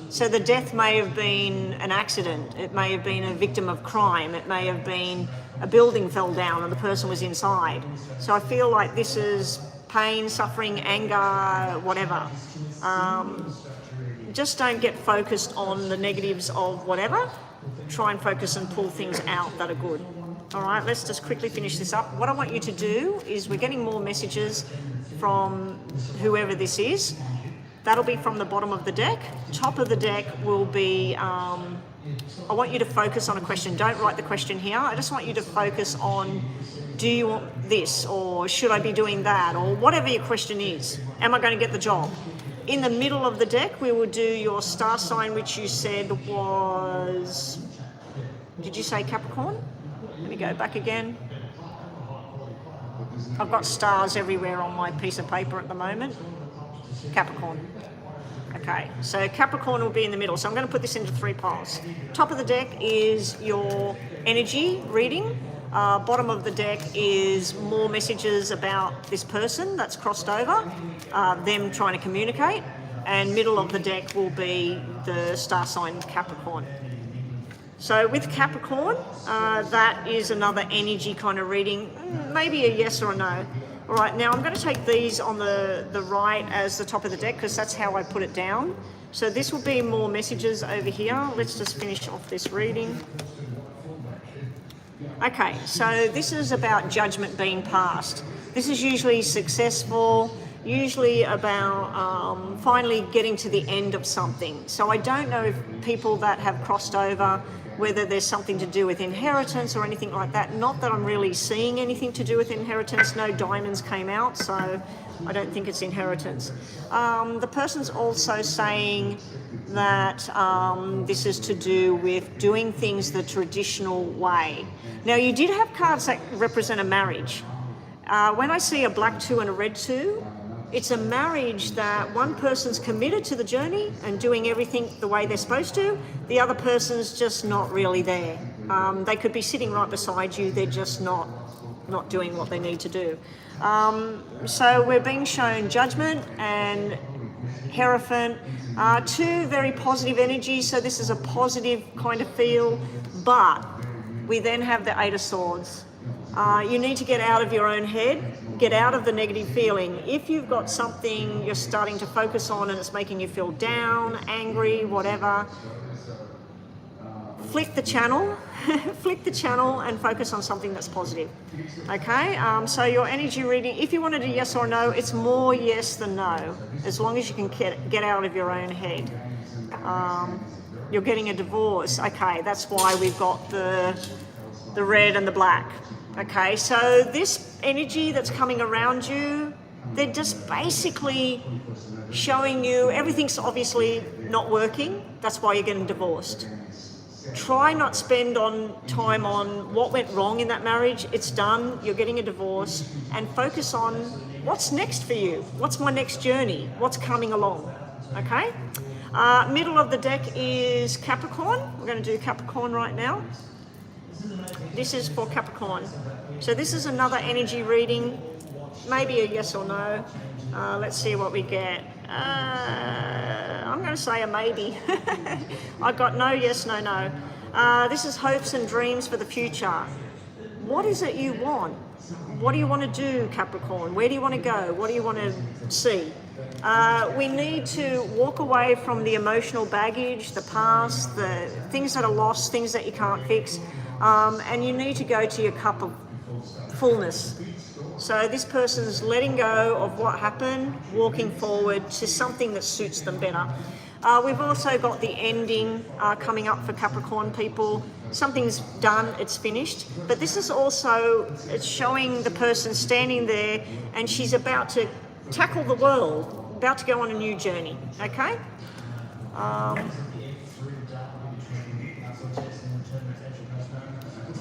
So the death may have been an accident, it may have been a victim of crime, it may have been a building fell down and the person was inside. So I feel like this is pain, suffering, anger, whatever. Just don't get focused on the negatives of whatever. Try and focus and pull things out that are good. All right, let's just quickly finish this up. What I want you to do is, we're getting more messages from whoever this is. That'll be from the bottom of the deck. Top of the deck will be, I want you to focus on a question. Don't write the question here. I just want you to focus on, do you want this, or should I be doing that, or whatever your question is. Am I going to get the job? In the middle of the deck, we will do your star sign, which you said was, did you say Capricorn? Let me go back again. I've got stars everywhere on my piece of paper at the moment. Capricorn. Okay, so Capricorn will be in the middle. So I'm going to put this into 3 piles. Top of the deck is your energy reading. Bottom of the deck is more messages about this person that's crossed over, them trying to communicate. And middle of the deck will be the star sign Capricorn. So with Capricorn, that is another energy kind of reading, maybe a yes or a no. All right, now I'm going to take these on the right as the top of the deck, because that's how I put it down. So this will be more messages over here. Let's just finish off this reading. Okay, so this is about judgment being passed. This is usually successful, usually about finally getting to the end of something. So I don't know if people that have crossed over, whether there's something to do with inheritance or anything like that. Not that I'm really seeing anything to do with inheritance. No diamonds came out, so I don't think it's inheritance. The person's also saying that this is to do with doing things the traditional way. Now, you did have cards that represent a marriage. When I see a black 2 and a red 2, it's a marriage that one person's committed to the journey and doing everything the way they're supposed to. The other person's just not really there. They could be sitting right beside you. They're just not doing what they need to do. So we're being shown Judgment and Hierophant, 2 very positive energies. So this is a positive kind of feel, but we then have the 8 of Swords. You need to get out of your own head, get out of the negative feeling. If you've got something you're starting to focus on and it's making you feel down, angry, whatever, flick the channel, flick the channel and focus on something that's positive. Okay, so your energy reading, if you wanted a yes or no, it's more yes than no, as long as you can get out of your own head. You're getting a divorce. Okay, that's why we've got the red and the black. Okay, so this energy that's coming around you, they're just basically showing you everything's obviously not working. That's why you're getting divorced. Try not spend time on what went wrong in that marriage. It's done. You're getting a divorce, and focus on what's next for you. What's my next journey? What's coming along? Okay. Middle of the deck is Capricorn. We're going to do Capricorn right now. This is for Capricorn. So this is another energy reading, maybe a yes or no. Let's see what we get. I'm going to say a maybe. I got no, yes, no, no. This is hopes and dreams for the future. What is it you want? What do you want to do, Capricorn? Where do you want to go? What do you want to see? We need to walk away from the emotional baggage, the past, the things that are lost, things that you can't fix. And you need to go to your cup of fullness. So this person's letting go of what happened, walking forward to something that suits them better. We've also got the ending coming up for Capricorn people. Something's done, it's finished. But this is also, it's showing the person standing there and she's about to tackle the world, about to go on a new journey, okay?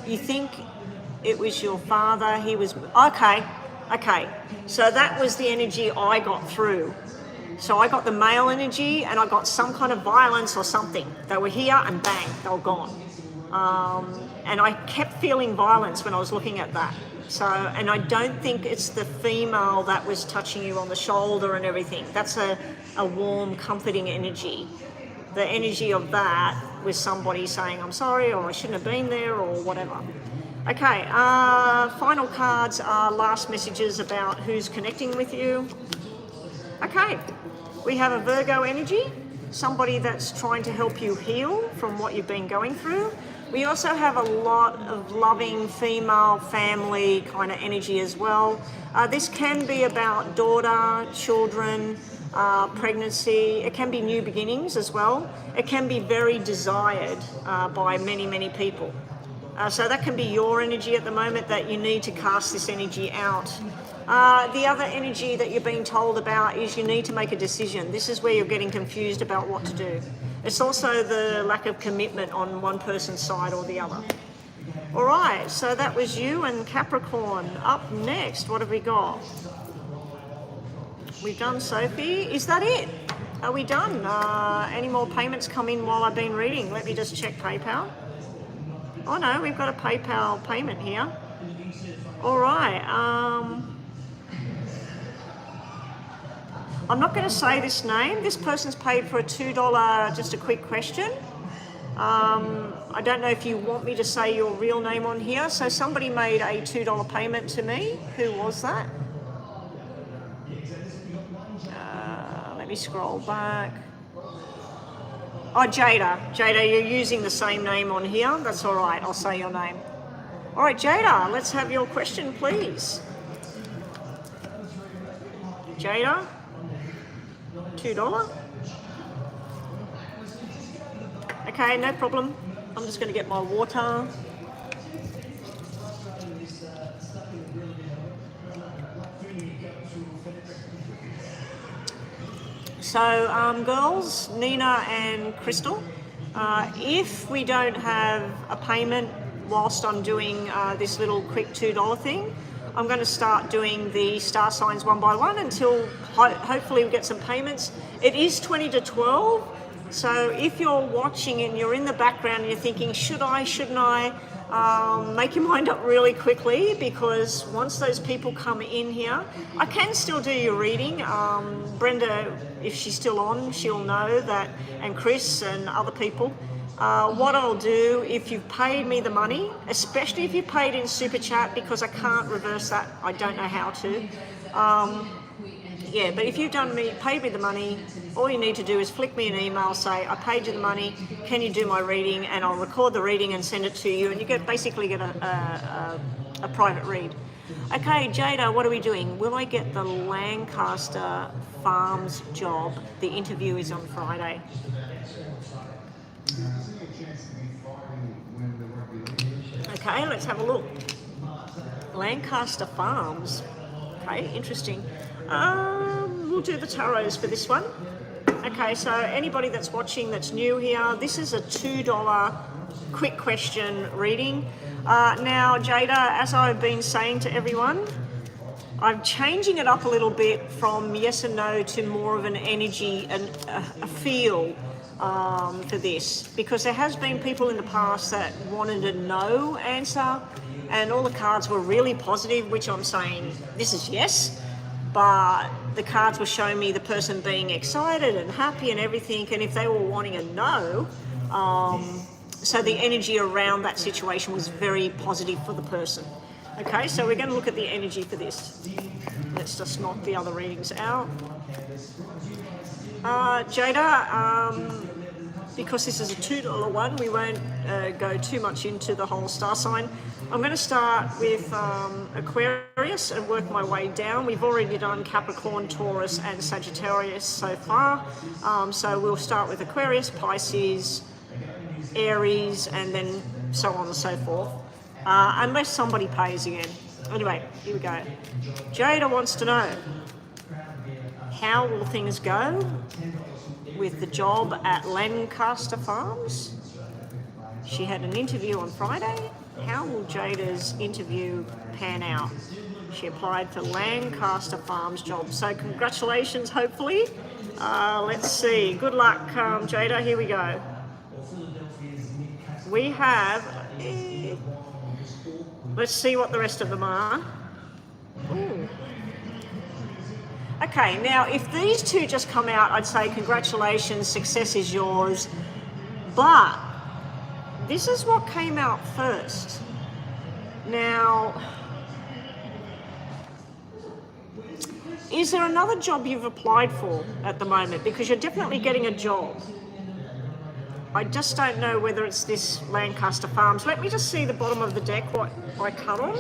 You think it was your father, he was, okay. So that was the energy I got through. So I got the male energy and I got some kind of violence or something. They were here and bang, they were gone. And I kept feeling violence when I was looking at that. So, and I don't think it's the female that was touching you on the shoulder and everything. That's a warm, comforting energy. The energy of that was somebody saying, I'm sorry, or I shouldn't have been there, or whatever. Okay, final cards are last messages about who's connecting with you. Okay, we have a Virgo energy, somebody that's trying to help you heal from what you've been going through. We also have a lot of loving female family kind of energy as well. This can be about daughter, children, pregnancy. It can be new beginnings as well. It can be very desired by many, many people. So that can be your energy at the moment, that you need to cast this energy out. The other energy that you're being told about is you need to make a decision. This is where you're getting confused about what to do. It's also the lack of commitment on one person's side or the other. All right, so that was you and Capricorn. Up next, what have we got? We've done Sophie. Is that it? Are we done? Any more payments come in while I've been reading? Let me just check PayPal. Oh no, we've got a PayPal payment here. All right. I'm not going to say this name. This person's paid for a $2, just a quick question. I don't know if you want me to say your real name on here. So somebody made a $2 payment to me. Who was that? Let me scroll back. Oh, Jada. Jada, you're using the same name on here. That's all right. I'll say your name. All right, Jada, let's have your question, please. Jada, $2. Okay, no problem. I'm just going to get my water. So, girls, Nina and Crystal, if we don't have a payment whilst I'm doing this little quick $2 thing, I'm going to start doing the star signs one by one until hopefully we get some payments. It is 20 to 12, so if you're watching and you're in the background and you're thinking, should I, shouldn't I, make your mind up really quickly, because once those people come in here, I can still do your reading. Brenda, if she's still on, she'll know that, and Chris and other people. What I'll do, if you've paid me the money, especially if you paid in Super Chat, because I can't reverse that, I don't know how to. Yeah, but if you've paid me the money, all you need to do is flick me an email, say, I paid you the money, can you do my reading? And I'll record the reading and send it to you, and you basically get a private read. Okay, Jada, what are we doing? Will I get the Lancaster Farms job? The interview is on Friday. Okay, let's have a look. Lancaster Farms. Okay, interesting. We'll do the tarots for this one. Okay, so anybody that's watching that's new here, this is a $2 quick question reading. Now, Jada, as I've been saying to everyone, I'm changing it up a little bit from yes and no to more of an energy and a feel for this, because there has been people in the past that wanted a no answer, and all the cards were really positive, which I'm saying this is yes, but the cards were showing me the person being excited and happy and everything, and if they were wanting a no, so the energy around that situation was very positive for the person. Okay, so we're going to look at the energy for this. Let's just knock the other readings out. Jada, because this is a $2 one, we won't go too much into the whole star sign. I'm going to start with Aquarius and work my way down. We've already done Capricorn, Taurus and Sagittarius so far. So we'll start with Aquarius, Pisces, Aries, and then so on and so forth. Unless somebody pays again. Anyway, here we go. Jada wants to know, how will things go with the job at Lancaster Farms? She had an interview on Friday. How will Jada's interview pan out? She applied for Lancaster Farms job. So congratulations, hopefully. Let's see. Good luck, Jada. Here we go. We have... let's see what the rest of them are. Ooh. Okay, now if these two just come out, I'd say congratulations, success is yours. But this is what came out first. Now, is there another job you've applied for at the moment? Because you're definitely getting a job. I just don't know whether it's this Lancaster Farms. Let me just see the bottom of the deck, what I cut on.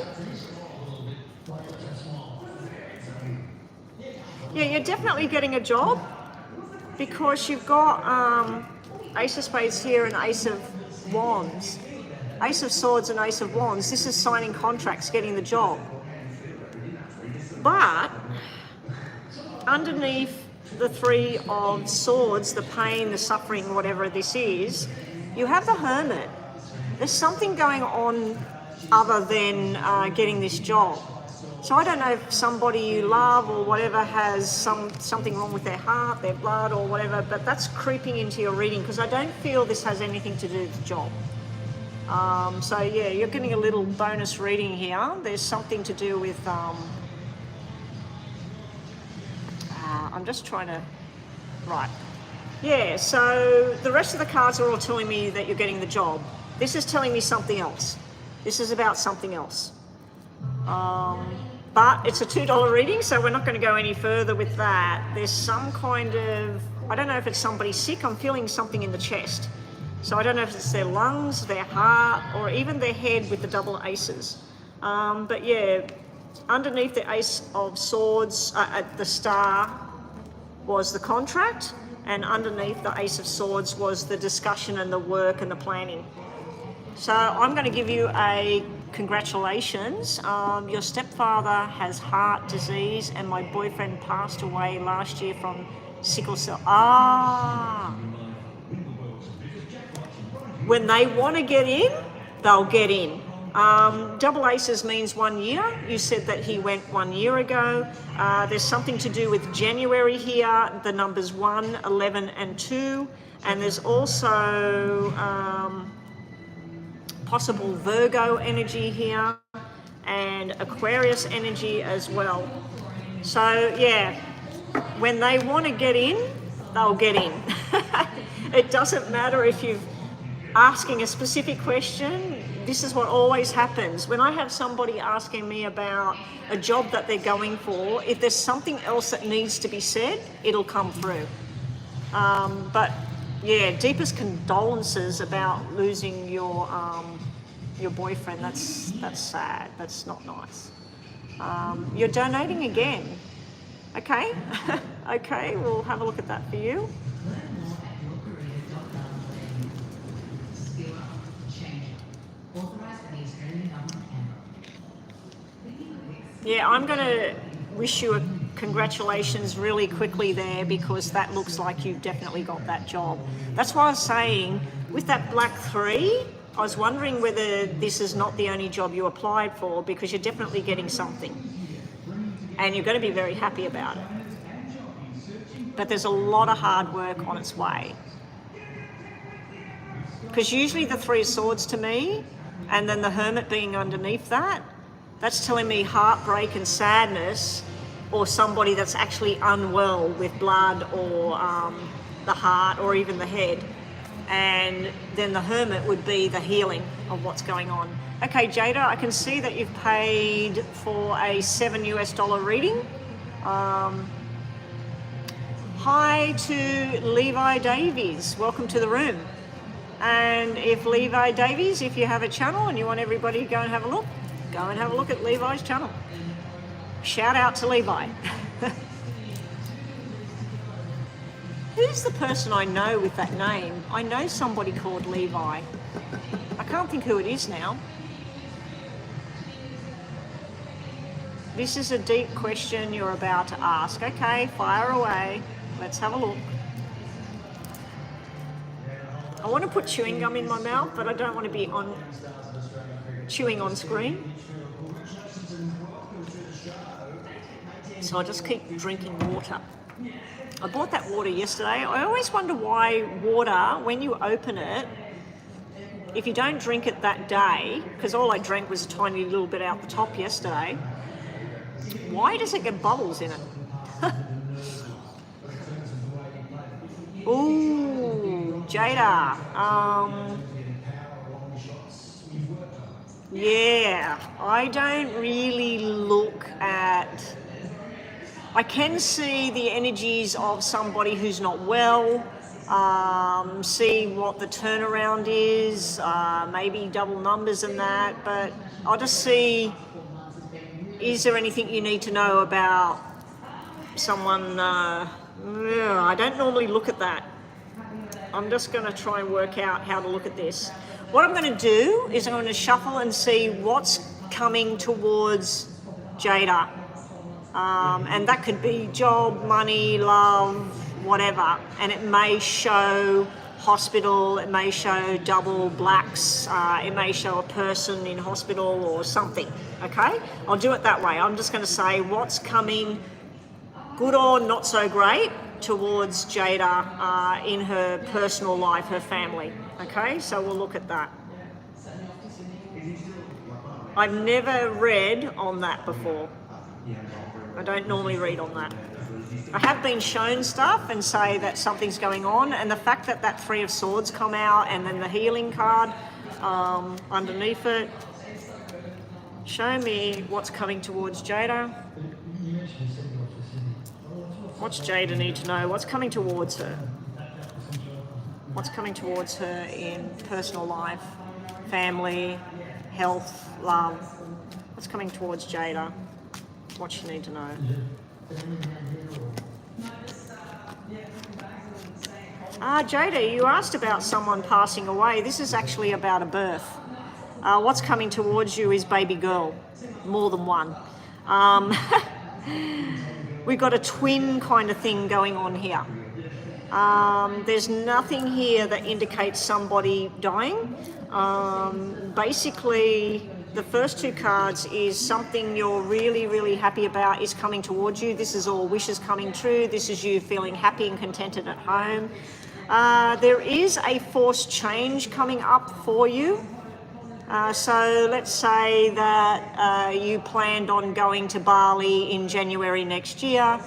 Yeah, you're definitely getting a job, because you've got Ace of Spades here and Ace of Wands. Ace of Swords and Ace of Wands. This is signing contracts, getting the job. But underneath the Three of Swords, the pain, the suffering, whatever this is, you have the Hermit. There's something going on other than getting this job. So I don't know if somebody you love or whatever has something wrong with their heart, their blood or whatever, but that's creeping into your reading, because I don't feel this has anything to do with the job. So yeah, you're getting a little bonus reading here. There's something to do with... I'm just trying to... Right. Yeah, so the rest of the cards are all telling me that you're getting the job. This is telling me something else. This is about something else. But it's a $2 reading, so we're not going to go any further with that. There's some kind of... I don't know if it's somebody sick. I'm feeling something in the chest. So I don't know if it's their lungs, their heart, or even their head with the double aces. But yeah, underneath the Ace of Swords, at the star, was the contract, and underneath the Ace of Swords was the discussion and the work and the planning. So I'm going to give you a congratulations. Your stepfather has heart disease, and my boyfriend passed away last year from sickle cell. When they want to get in, they'll get in. Double aces means 1 year. You said that he went 1 year ago. There's something to do with January here, the numbers 1, 11 and 2. And there's also possible Virgo energy here and Aquarius energy as well. So yeah, when they want to get in, they'll get in. It doesn't matter if you're asking a specific question. This is what always happens. When I have somebody asking me about a job that they're going for, if there's something else that needs to be said, it'll come through. But yeah, deepest condolences about losing your boyfriend. That's sad. That's not nice. You're donating again. Okay. Okay, we'll have a look at that for you. Yeah, I'm going to wish you a congratulations really quickly there, because that looks like you've definitely got that job. That's why I was saying, with that black 3, I was wondering whether this is not the only job you applied for, because you're definitely getting something. And you're going to be very happy about it. But there's a lot of hard work on its way. Because usually the 3 of Swords to me, and then the Hermit being underneath that, that's telling me heartbreak and sadness, or somebody that's actually unwell with blood or the heart or even the head. And then the Hermit would be the healing of what's going on. Okay, Jada, I can see that you've paid for a $7 US reading. Hi to Levi Davies, welcome to the room. And if Levi Davies, if you have a channel and you want everybody to go and have a look, go and have a look at Levi's channel. Shout out to Levi. Who's the person I know with that name? I know somebody called Levi. I can't think who it is now. This is a deep question you're about to ask. Okay, fire away. Let's have a look. I want to put chewing gum in my mouth, but I don't want to be chewing on screen. So I'll just keep drinking water. I bought that water yesterday. I always wonder why water, when you open it, if you don't drink it that day, because all I drank was a tiny little bit out the top yesterday, why does it get bubbles in it? Ooh, Jada. Yeah, I don't really look at... I can see the energies of somebody who's not well, see what the turnaround is, maybe double numbers and that, but I'll just see, is there anything you need to know about someone? I don't normally look at that. I'm just going to try and work out how to look at this. What I'm going to do is I'm going to shuffle and see what's coming towards Jada. And that could be job, money, love, whatever. And it may show hospital, it may show double blacks, it may show a person in hospital or something, okay? I'll do it that way. I'm just going to say what's coming, good or not so great, towards Jada in her personal life, her family, okay? So we'll look at that. I've never read on that before. I don't normally read on that. I have been shown stuff and say that something's going on, and the fact that that 3 of Swords come out and then the healing card underneath it, show me what's coming towards Jada. What's Jada need to know? What's coming towards her? What's coming towards her in personal life, family, health, love? What's coming towards Jada? What you need to know. Jada, you asked about someone passing away. This is actually about a birth. What's coming towards you is baby girl, more than one. We've got a twin kind of thing going on here. There's nothing here that indicates somebody dying. Basically, the first two cards is something you're really, really happy about is coming towards you. This is all wishes coming true. This is you feeling happy and contented at home. There is a forced change coming up for you. So let's say that you planned on going to Bali in January next year.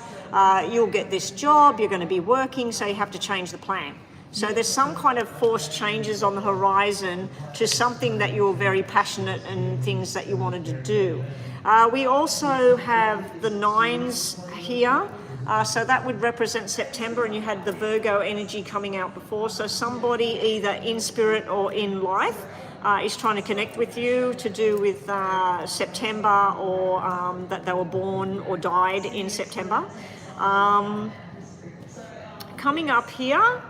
You'll get this job, you're going to be working, so you have to change the plan. So there's some kind of forced changes on the horizon to something that you're very passionate and things that you wanted to do. We also have the 9s here. So that would represent September, and you had the Virgo energy coming out before. So somebody either in spirit or in life is trying to connect with you to do with September, or that they were born or died in September. Coming up here,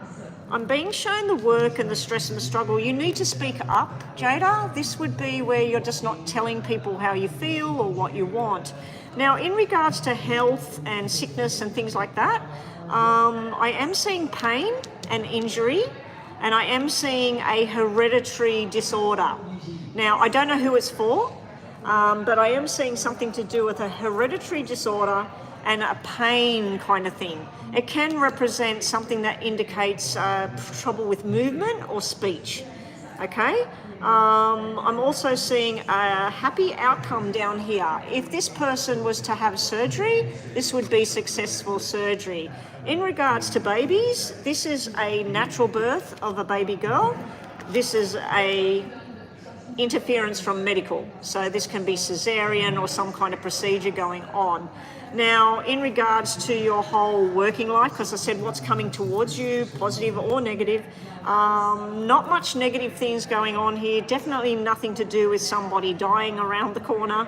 I'm being shown the work and the stress and the struggle. You need to speak up, Jada. This would be where you're just not telling people how you feel or what you want. Now, in regards to health and sickness and things like that, I am seeing pain and injury, and I am seeing a hereditary disorder. Now, I don't know who it's for, but I am seeing something to do with a hereditary disorder and a pain kind of thing. It can represent something that indicates trouble with movement or speech, okay? I'm also seeing a happy outcome down here. If this person was to have surgery, this would be successful surgery. In regards to babies, this is a natural birth of a baby girl. This is a interference from medical. So this can be cesarean or some kind of procedure going on. Now, in regards to your whole working life, because I said what's coming towards you, positive or negative, not much negative things going on here. Definitely nothing to do with somebody dying around the corner.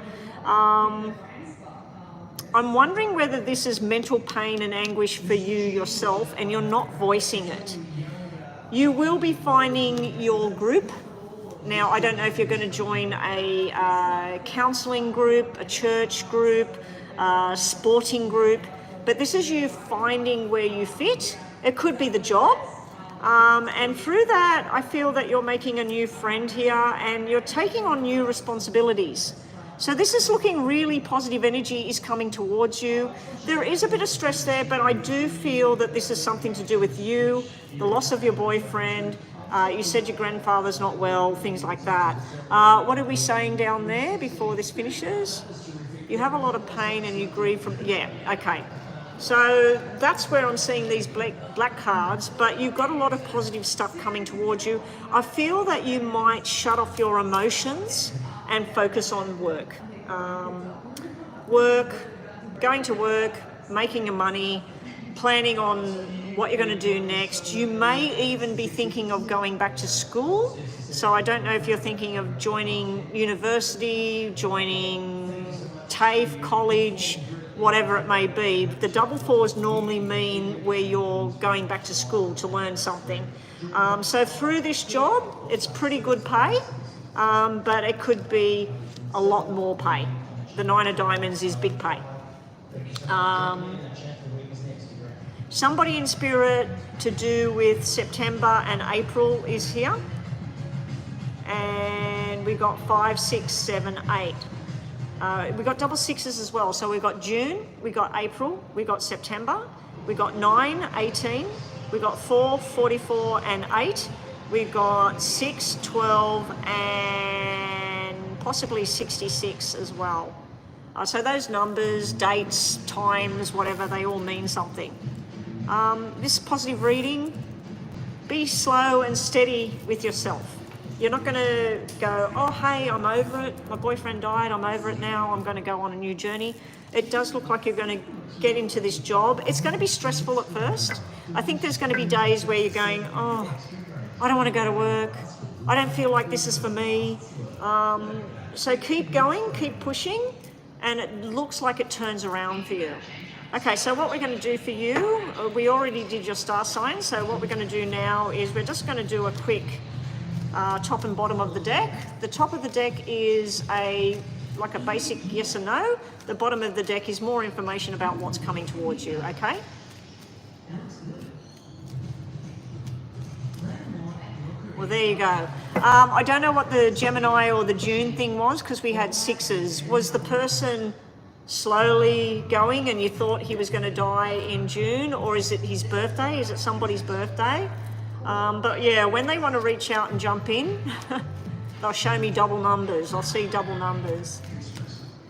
I'm wondering whether this is mental pain and anguish for you yourself and you're not voicing it. You will be finding your group. Now, I don't know if you're going to join a counselling group, a church group, sporting group, but this is you finding where you fit. It could be the job, and through that I feel that you're making a new friend here and you're taking on new responsibilities. So this is looking really positive. Energy is coming towards you. There is a bit of stress there, but I do feel that this is something to do with you, the loss of your boyfriend. You said your grandfather's not well, things like that. What are we saying down there before this finishes? You have a lot of pain and you grieve from, yeah, okay. So that's where I'm seeing these black cards, but you've got a lot of positive stuff coming towards you. I feel that you might shut off your emotions and focus on work. Going to work, making your money, planning on what you're going to do next. You may even be thinking of going back to school. So I don't know if you're thinking of joining university, joining TAFE, college, whatever it may be. The double fours normally mean where you're going back to school to learn something. So through this job, it's pretty good pay, but it could be a lot more pay. The 9 of Diamonds is big pay. Somebody in spirit to do with September and April is here. And we got 5, 6, 7, 8. We got double sixes as well. So we got June, we got April, we got September, we got 9, 18, we got 4, 44 and 8. We got 6, 12 and possibly 66 as well. So those numbers, dates, times, whatever, they all mean something. This positive reading, be slow and steady with yourself. You're not going to go, oh, hey, I'm over it. My boyfriend died. I'm over it now. I'm going to go on a new journey. It does look like you're going to get into this job. It's going to be stressful at first. I think there's going to be days where you're going, oh, I don't want to go to work. I don't feel like this is for me. So keep going, keep pushing. and it looks like it turns around for you. Okay, so what we're going to do for you, we already did your star sign, so what we're going to do now is we're just going to do a quick top and bottom of the deck. The top of the deck is like a basic yes or no. The bottom of the deck is more information about what's coming towards you, okay? Well, there you go. I don't know what the Gemini or the June thing was because we had sixes. Was the person slowly going and you thought he was going to die in June, or is it his birthday? Is it somebody's birthday? But yeah, when they want to reach out and jump in, they'll show me double numbers. I'll see double numbers.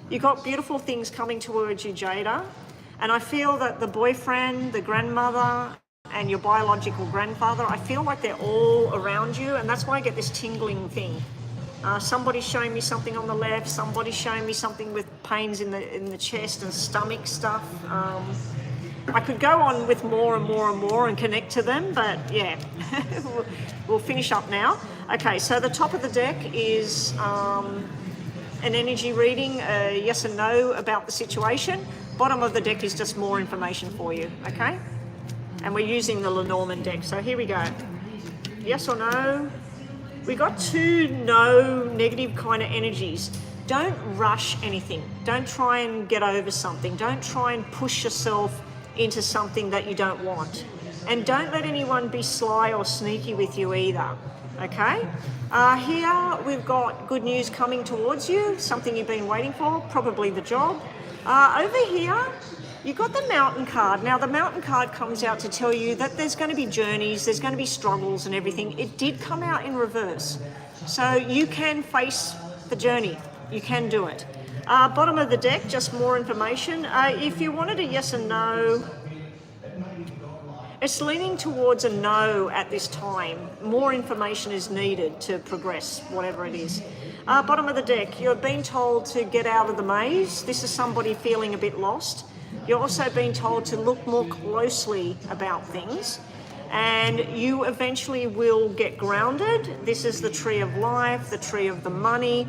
You've got beautiful things coming towards you, Jada. And I feel that the boyfriend, the grandmother, and your biological grandfather, I feel like they're all around you, and that's why I get this tingling thing. Somebody's showing me something on the left, somebody's showing me something with pains in the chest and stomach stuff. I could go on with more and more and more and connect to them, but yeah, we'll finish up now. Okay, so the top of the deck is an energy reading, a yes and no about the situation. Bottom of the deck is just more information for you, okay? And we're using the Lenormand deck, so here we go. Yes or no? We got two no negative kind of energies. Don't rush anything. Don't try and get over something. Don't try and push yourself into something that you don't want. And don't let anyone be sly or sneaky with you either, okay? Here we've got good news coming towards you, something you've been waiting for, probably the job. Over here, you got the Mountain card. Now the Mountain card comes out to tell you that there's going to be journeys, there's going to be struggles and everything. It did come out in reverse. So you can face the journey. You can do it. Bottom of the deck, just more information. If you wanted a yes and no, it's leaning towards a no at this time. More information is needed to progress, whatever it is. Bottom of the deck, you're being told to get out of the maze. This is somebody feeling a bit lost. You're also being told to look more closely about things, and you eventually will get grounded. This is the tree of life, the tree of the money,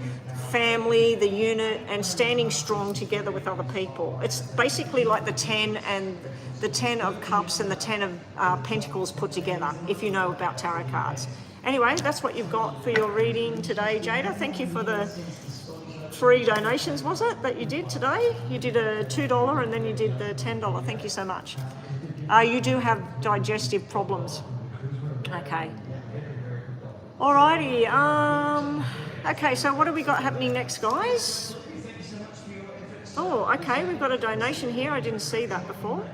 family, the unit, and standing strong together with other people. It's basically like the 10 and the 10 of cups and the 10 of pentacles put together, if you know about tarot cards. Anyway, that's what you've got for your reading today, Jada. Thank you for the 3 donations, was it, that you did today? You did a $2 and then you did the $10. Thank you so much. You do have digestive problems. Okay. Alrighty. Okay, so what have we got happening next, guys? Oh, okay, we've got a donation here. I didn't see that before.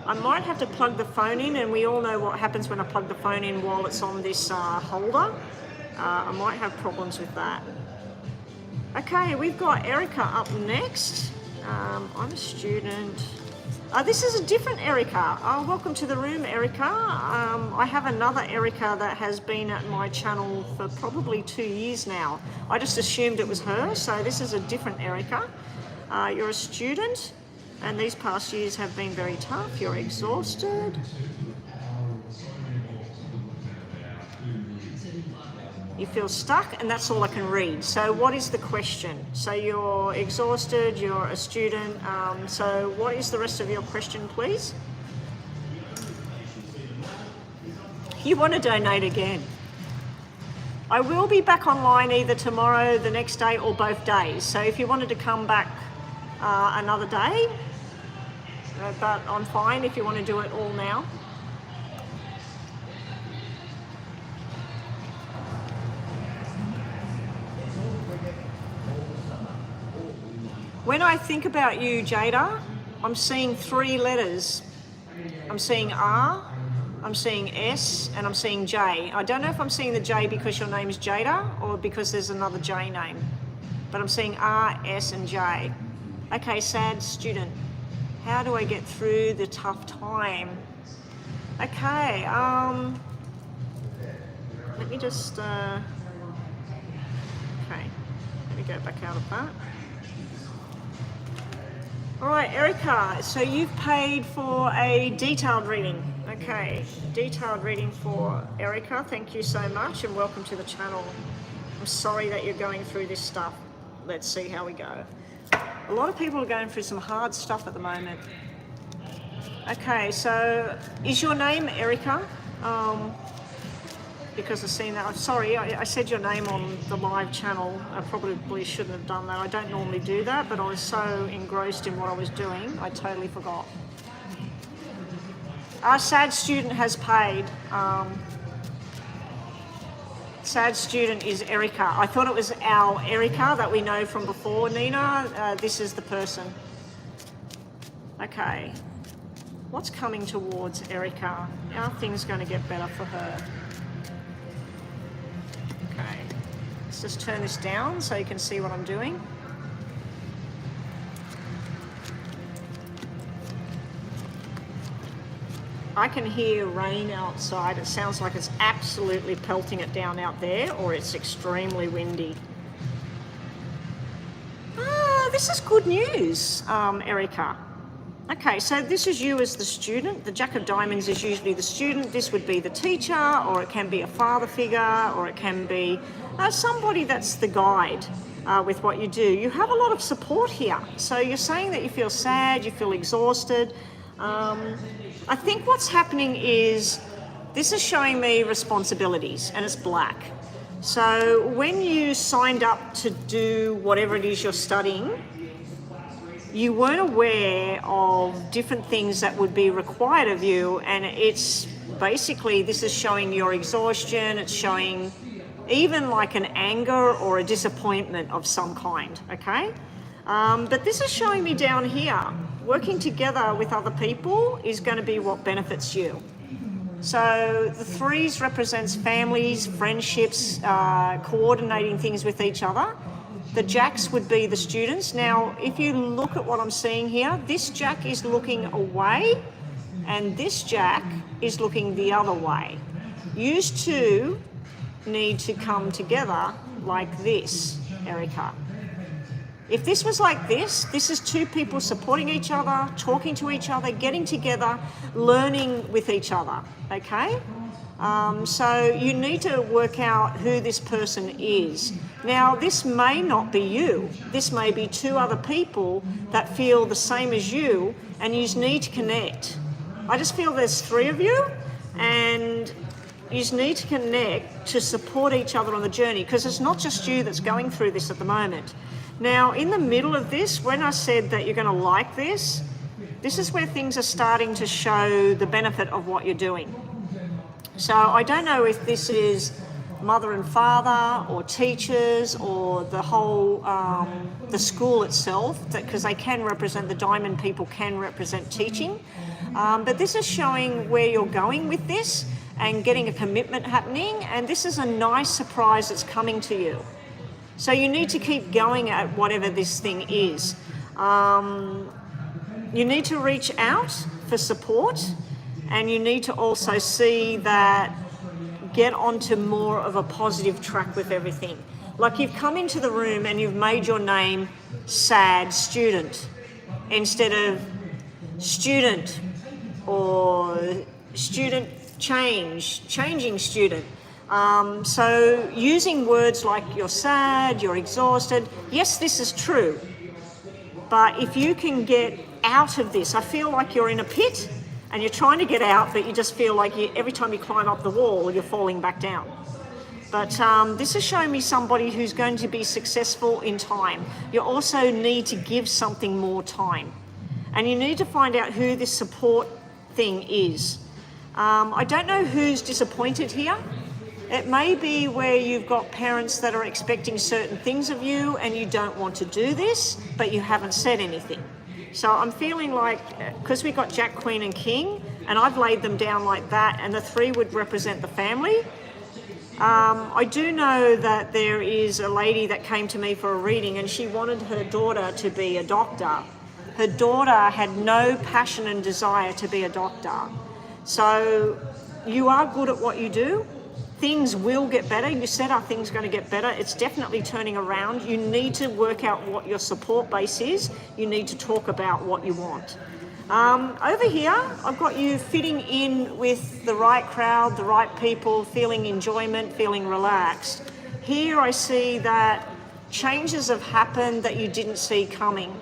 I might have to plug the phone in, and we all know what happens when I plug the phone in while it's on this holder. I might have problems with that. Okay, we've got Erica up next. I'm a student. This is a different Erica. Welcome to the room, Erica. I have another Erica that has been at my channel for probably 2 years now. I just assumed it was her, so this is a different Erica. You're a student, and these past years have been very tough. You're exhausted. You feel stuck, and that's all I can read. So what is the question? So you're exhausted, you're a student. So what is the rest of your question, please? You want to donate again? I will be back online either tomorrow, the next day, or both days. So if you wanted to come back another day, but I'm fine if you want to do it all now. When I think about you, Jada, I'm seeing 3 letters. I'm seeing R, I'm seeing S, and I'm seeing J. I don't know if I'm seeing the J because your name is Jada or because there's another J name, but I'm seeing R, S, and J. Okay, sad student. How do I get through the tough time? Okay, let me just, okay, let me go back out of that. All right, Erica, so you've paid for a detailed reading. Okay, detailed reading for Erica. Thank you so much and welcome to the channel. I'm sorry that you're going through this stuff. Let's see how we go. A lot of people are going through some hard stuff at the moment. Okay, so is your name Erica? Because I've seen that. I'm sorry, I said your name on the live channel. I probably shouldn't have done that. I don't normally do that, but I was so engrossed in what I was doing, I totally forgot. Our sad student has paid. Sad student is Erica. I thought it was our Erica that we know from before, Nina. This is the person. Okay. What's coming towards Erica? Are things going to get better for her? Okay. Let's just turn this down so you can see what I'm doing. I can hear rain outside. It sounds like it's absolutely pelting it down out there, or it's extremely windy. This is good news, Erica. Okay, so this is you as the student. The Jack of Diamonds is usually the student. This would be the teacher, or it can be a father figure, or it can be somebody that's the guide with what you do. You have a lot of support here. So you're saying that you feel sad, you feel exhausted. I think what's happening is this is showing me responsibilities, and it's black. So when you signed up to do whatever it is you're studying, you weren't aware of different things that would be required of you, and it's basically, this is showing your exhaustion, it's showing even like an anger or a disappointment of some kind, okay? But this is showing me down here, working together with other people is going to be what benefits you. So the threes represents families, friendships, coordinating things with each other. The jacks would be the students. Now, if you look at what I'm seeing here, this jack is looking away and this jack is looking the other way. You two need to come together like this, Erica. If this was like this is two people supporting each other, talking to each other, getting together, learning with each other, okay? So you need to work out who this person is. Now, this may not be you. This may be two other people that feel the same as you, and you need to connect. I just feel there's three of you, and you need to connect to support each other on the journey, because it's not just you that's going through this at the moment. Now, in the middle of this, when I said that you're going to like this, this is where things are starting to show the benefit of what you're doing. So I don't know if this is mother and father or teachers or the whole, the school itself, because they can represent, the diamond people can represent teaching. But this is showing where you're going with this and getting a commitment happening. And this is a nice surprise that's coming to you. So you need to keep going at whatever this thing is. You need to reach out for support, and you need to also see that get onto more of a positive track with everything. Like you've come into the room and you've made your name sad student instead of student or student changing student. So using words like you're sad, you're exhausted, yes, this is true. But if you can get out of this, I feel like you're in a pit and you're trying to get out, but you just feel like every time you climb up the wall, you're falling back down. But this is showing me somebody who's going to be successful in time. You also need to give something more time. And you need to find out who this support thing is. I don't know who's disappointed here. It may be where you've got parents that are expecting certain things of you and you don't want to do this, but you haven't said anything. So I'm feeling like, because we've got Jack, Queen and King, and I've laid them down like that, and the three would represent the family. I do know that there is a lady that came to me for a reading and she wanted her daughter to be a doctor. Her daughter had no passion and desire to be a doctor. So you are good at what you do. Things will get better. You said, are things going to get better? It's definitely turning around. You need to work out what your support base is. You need to talk about what you want. Over here, I've got you fitting in with the right crowd, the right people, feeling enjoyment, feeling relaxed. Here I see that changes have happened that you didn't see coming.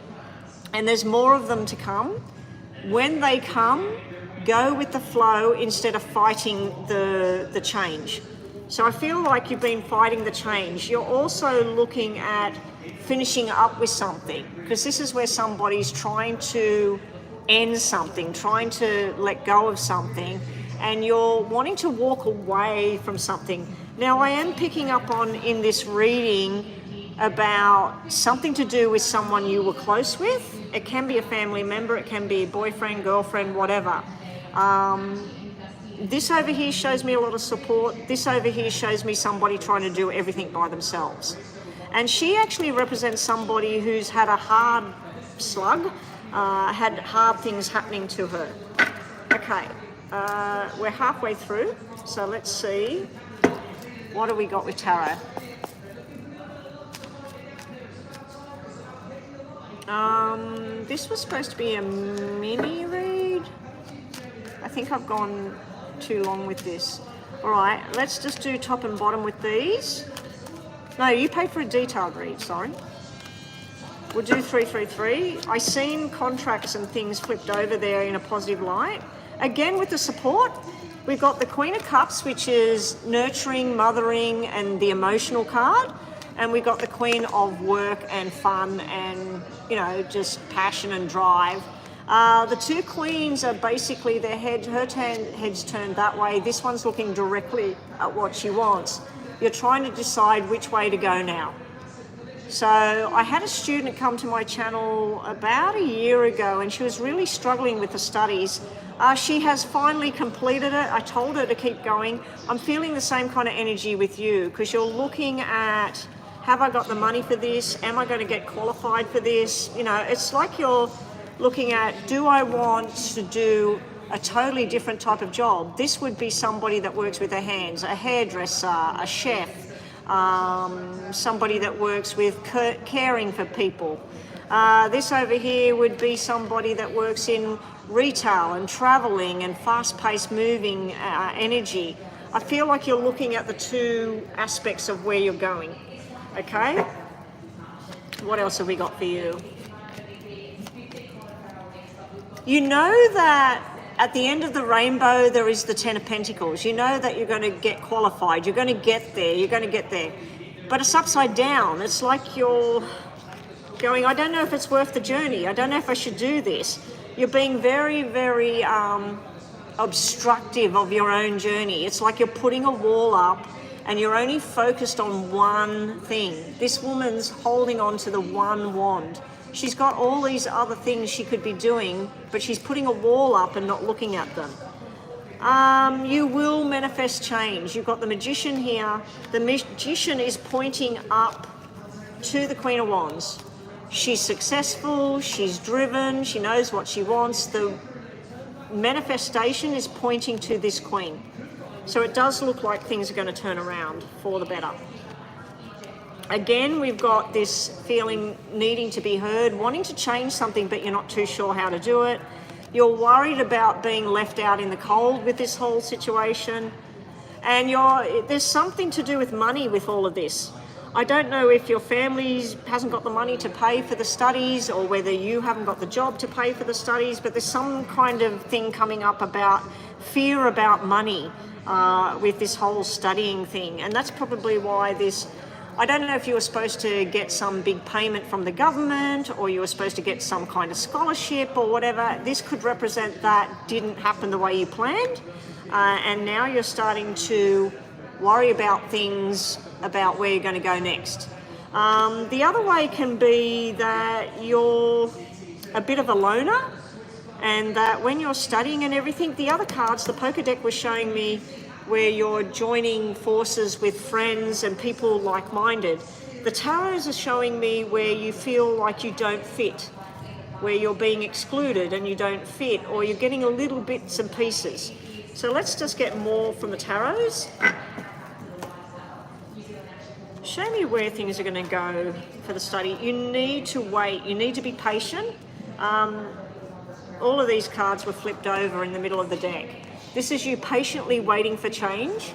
and there's more of them to come. When they come, go with the flow instead of fighting the change. So I feel like you've been fighting the change. You're also looking at finishing up with something, because this is where somebody's trying to end something, trying to let go of something, and you're wanting to walk away from something. Now, I am picking up on in this reading about something to do with someone you were close with. It can be a family member, it can be a boyfriend, girlfriend, whatever. This over here shows me a lot of support. This over here shows me somebody trying to do everything by themselves. And she actually represents somebody who's had a hard slug, had hard things happening to her. Okay, we're halfway through, so let's see. What do we got with tarot? This was supposed to be a mini read. I think I've gone too long with this. All right, let's just do top and bottom with these. No, you paid for a detailed read, sorry. We'll do 333. I seen contracts and things flipped over there in a positive light. Again, with the support, we've got the Queen of Cups, which is nurturing, mothering, and the emotional card. And we've got the Queen of Work and fun and, you know, just passion and drive. The two queens are basically her head's turned that way. This one's looking directly at what she wants. You're trying to decide which way to go now. So I had a student come to my channel about a year ago, and she was really struggling with the studies. She has finally completed it. I told her to keep going. I'm feeling the same kind of energy with you, because you're looking at, have I got the money for this? Am I going to get qualified for this? You know, it's like you're looking at, do I want to do a totally different type of job? This would be somebody that works with their hands, a hairdresser, a chef, somebody that works with caring for people. This over here would be somebody that works in retail and traveling and fast-paced moving energy. I feel like you're looking at the two aspects of where you're going. Okay? What else have we got for you? You know that at the end of the rainbow, there is the 10 of Pentacles. You know that you're going to get qualified. You're going to get there. You're going to get there. But it's upside down. It's like you're going, I don't know if it's worth the journey. I don't know if I should do this. You're being very, very obstructive of your own journey. It's like you're putting a wall up and you're only focused on one thing. This woman's holding on to the one wand. She's got all these other things she could be doing, but she's putting a wall up and not looking at them. You will manifest change. You've got the Magician here. The Magician is pointing up to the Queen of Wands. She's successful, she's driven, she knows what she wants. The manifestation is pointing to this Queen. So it does look like things are going to turn around for the better. Again, we've got this feeling needing to be heard, wanting to change something, but you're not too sure how to do it. You're worried about being left out in the cold with this whole situation. And there's something to do with money with all of this. I don't know if your family hasn't got the money to pay for the studies, or whether you haven't got the job to pay for the studies, but there's some kind of thing coming up about fear about money with this whole studying thing. And that's probably why I don't know if you were supposed to get some big payment from the government, or you were supposed to get some kind of scholarship or whatever. This could represent that didn't happen the way you planned. And now you're starting to worry about things, about where you're going to go next. The other way can be that you're a bit of a loner, and that when you're studying and everything, the other cards, the poker deck was showing me where you're joining forces with friends and people like-minded. The tarots are showing me where you feel like you don't fit, where you're being excluded and you don't fit, or you're getting a little bits and pieces. So let's just get more from the tarots. Show me where things are going to go for the study. You need to wait. You need to be patient. All of these cards were flipped over in the middle of the deck. This is you patiently waiting for change.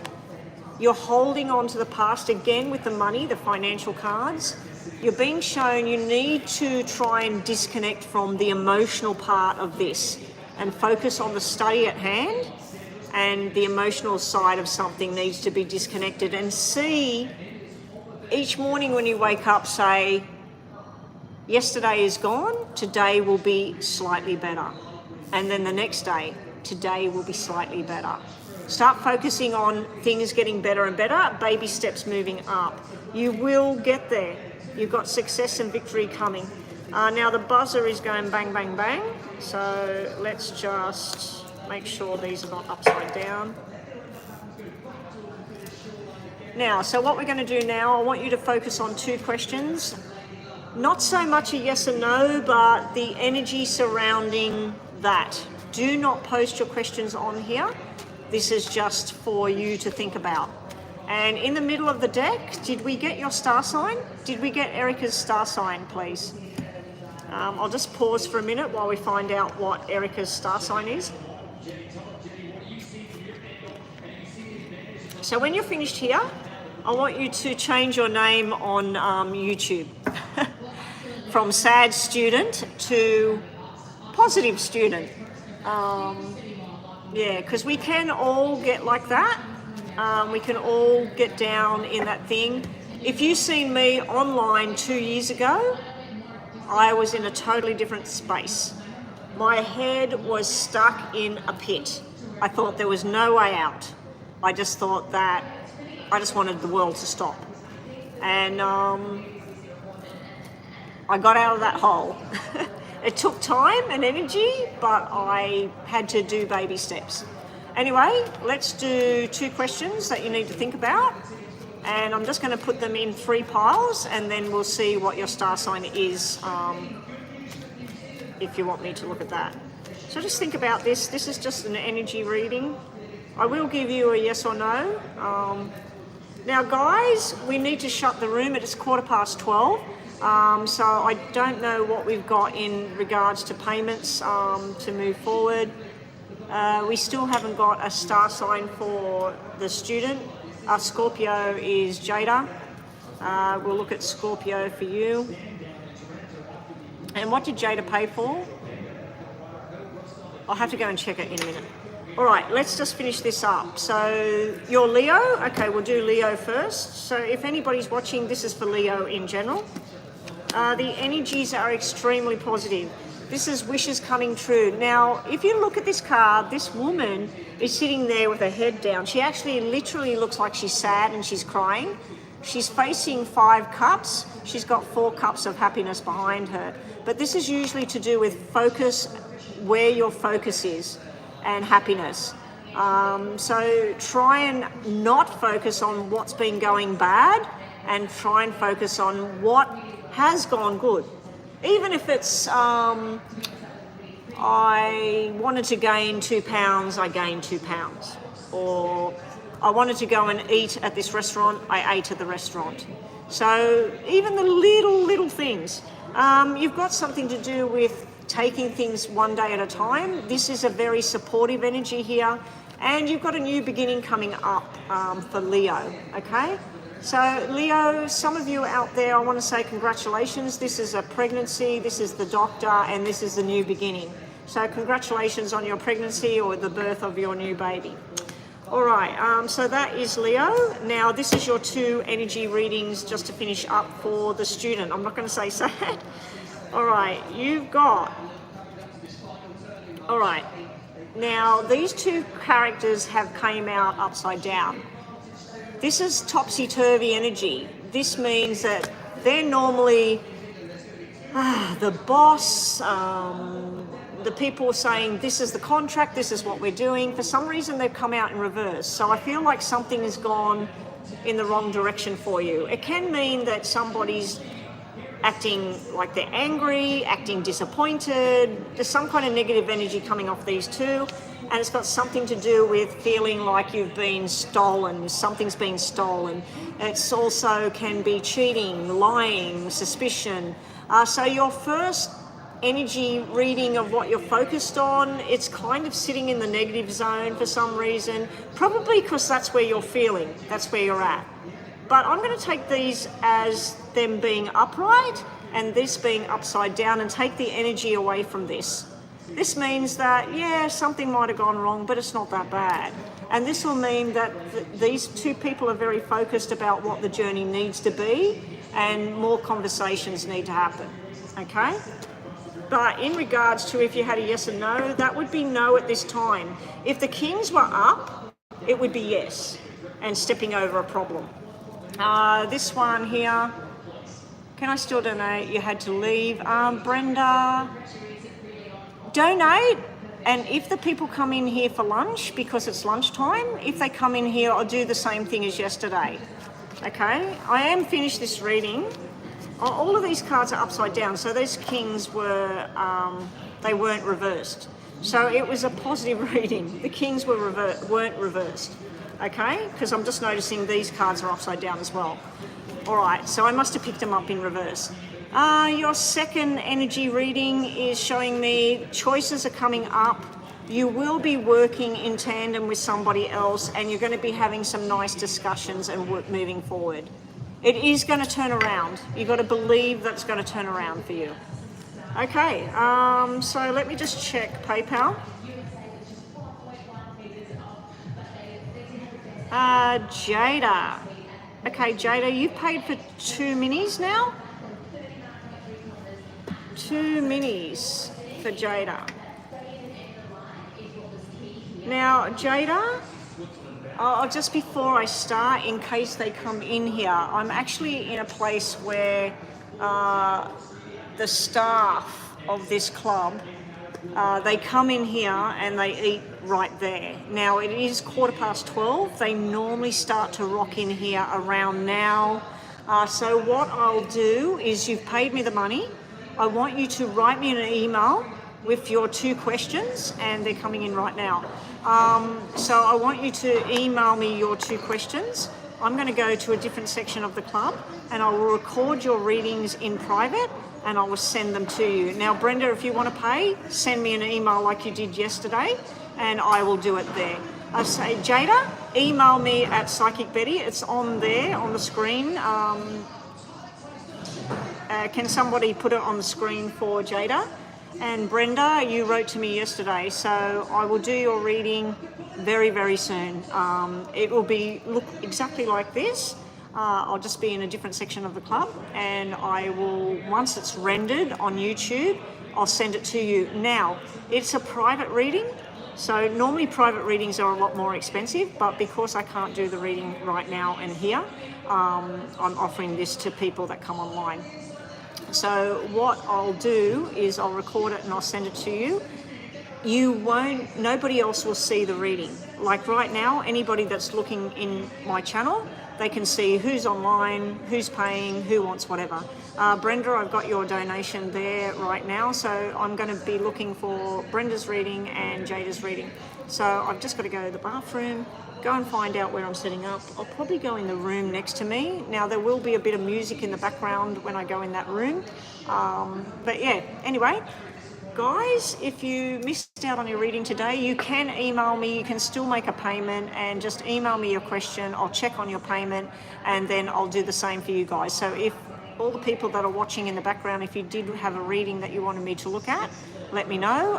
You're holding on to the past again with the money, the financial cards. you're being shown you need to try and disconnect from the emotional part of this and focus on the study at hand, and the emotional side of something needs to be disconnected, and see each morning when you wake up, say, yesterday is gone, today will be slightly better. And then the next day, today will be slightly better. Start focusing on things getting better and better, baby steps moving up. You will get there. You've got success and victory coming. Now the buzzer is going bang, bang, bang. So let's just make sure these are not upside down. Now, so what we're going to do now, I want you to focus on 2 questions. Not so much a yes or no, but the energy surrounding that. Do not post your questions on here. This is just for you to think about. And in the middle of the deck, did we get your star sign? Did we get Erica's star sign, please? I'll just pause for a minute while we find out what Erica's star sign is. So when you're finished here, I want you to change your name on YouTube from sad student to positive student. Yeah, because we can all get like that. We can all get down in that thing. If you've seen me online 2 years ago, I was in a totally different space. My head was stuck in a pit. I thought there was no way out. I just thought that I just wanted the world to stop. And I got out of that hole. It took time and energy, but I had to do baby steps. Anyway, let's do 2 questions that you need to think about. And I'm just going to put them in 3 piles, and then we'll see what your star sign is if you want me to look at that. So just think about this. This is just an energy reading. I will give you a yes or no. Now, guys, we need to shut the room. It is 12:15. So I don't know what we've got in regards to payments to move forward. We still haven't got a star sign for the student. Scorpio is Jada. We'll look at Scorpio for you. And what did Jada pay for? I'll have to go and check it in a minute. All right, let's just finish this up. So you're Leo. Okay, we'll do Leo first. So if anybody's watching, this is for Leo in general. The energies are extremely positive. This is wishes coming true. Now, if you look at this card, this woman is sitting there with her head down. She actually literally looks like she's sad and she's crying. She's facing 5 cups. She's got 4 cups of happiness behind her. But this is usually to do with focus, where your focus is, and happiness. So try and not focus on what's been going bad, and try and focus on what has gone good. Even if it's, I wanted to gain 2 pounds, I gained 2 pounds. Or I wanted to go and eat at this restaurant, I ate at the restaurant. So even the little things. You've got something to do with taking things one day at a time. This is a very supportive energy here. And you've got a new beginning coming up for Leo, okay? So Leo, some of you out there, I want to say congratulations. This is a pregnancy, this is the doctor, and this is the new beginning. So congratulations on your pregnancy or the birth of your new baby. All right, so that is Leo. Now this is your 2 energy readings just to finish up for the student. I'm not going to say sad. All right, you've got... All right, now these 2 characters have came out upside down. This is topsy-turvy energy. This means that they're normally the boss, the people saying this is the contract, this is what we're doing. For some reason they've come out in reverse. So I feel like something has gone in the wrong direction for you. It can mean that somebody's acting like they're angry, acting disappointed. There's some kind of negative energy coming off these 2. And it's got something to do with feeling like you've been stolen, something's been stolen. It's also can be cheating, lying, suspicion. So your first energy reading of what you're focused on, it's kind of sitting in the negative zone for some reason, probably because that's where you're feeling, that's where you're at. But I'm going to take these as them being upright and this being upside down, and take the energy away from this. This means that, yeah, something might have gone wrong, but it's not that bad. And this will mean that these two people are very focused about what the journey needs to be, and more conversations need to happen, okay? But in regards to if you had a yes and no, that would be no at this time. If the kings were up, it would be yes, and stepping over a problem. This one here, can I still donate? You had to leave. Brenda, donate. And if the people come in here for lunch, because it's lunchtime, if they come in here, I'll do the same thing as yesterday. Okay, I am finished this reading. All of these cards are upside down, so those kings were, they weren't reversed. So it was a positive reading. The kings weren't reversed, okay? Because I'm just noticing these cards are upside down as well. All right, so I must have picked them up in reverse. Your second energy reading is showing me choices are coming up. You will be working in tandem with somebody else, and you're going to be having some nice discussions and work moving forward. It is going to turn around. You've got to believe that's going to turn around for you. Okay, so let me just check PayPal. Jada. Okay, Jada, you've paid for 2 minis now? 2 minis for Jada. Now, Jada, just before I start, in case they come in here, I'm actually in a place where the staff of this club, they come in here and they eat right there. Now, it is 12:15. They normally start to rock in here around now. So what I'll do is, you've paid me the money. I want you to write me an email with your 2 questions, and they're coming in right now. So I want you to email me your 2 questions. I'm going to go to a different section of the club, and I will record your readings in private, and I will send them to you. Now, Brenda, if you want to pay, send me an email like you did yesterday, and I will do it there. I say, Jada, email me at Psychic Betty. It's on there on the screen. Can somebody put it on the screen for Jada? And Brenda, you wrote to me yesterday, so I will do your reading very, very soon. It will look exactly like this. I'll just be in a different section of the club, and I will, once it's rendered on YouTube, I'll send it to you. Now, it's a private reading, so normally private readings are a lot more expensive, but because I can't do the reading right now and here, I'm offering this to people that come online. So what I'll do is I'll record it and I'll send it to you. Nobody else will see the reading. Like right now, anybody that's looking in my channel, they can see who's online, who's paying, who wants whatever. Brenda, I've got your donation there right now, so I'm going to be looking for Brenda's reading and Jada's reading. So I've just got to go to the bathroom, go and find out where I'm setting up. I'll probably go in the room next to me. Now, there will be a bit of music in the background when I go in that room. But yeah, anyway, guys, if you missed out on your reading today, you can email me. You can still make a payment and just email me your question. I'll check on your payment, and then I'll do the same for you guys. So if all the people that are watching in the background, if you did have a reading that you wanted me to look at, let me know.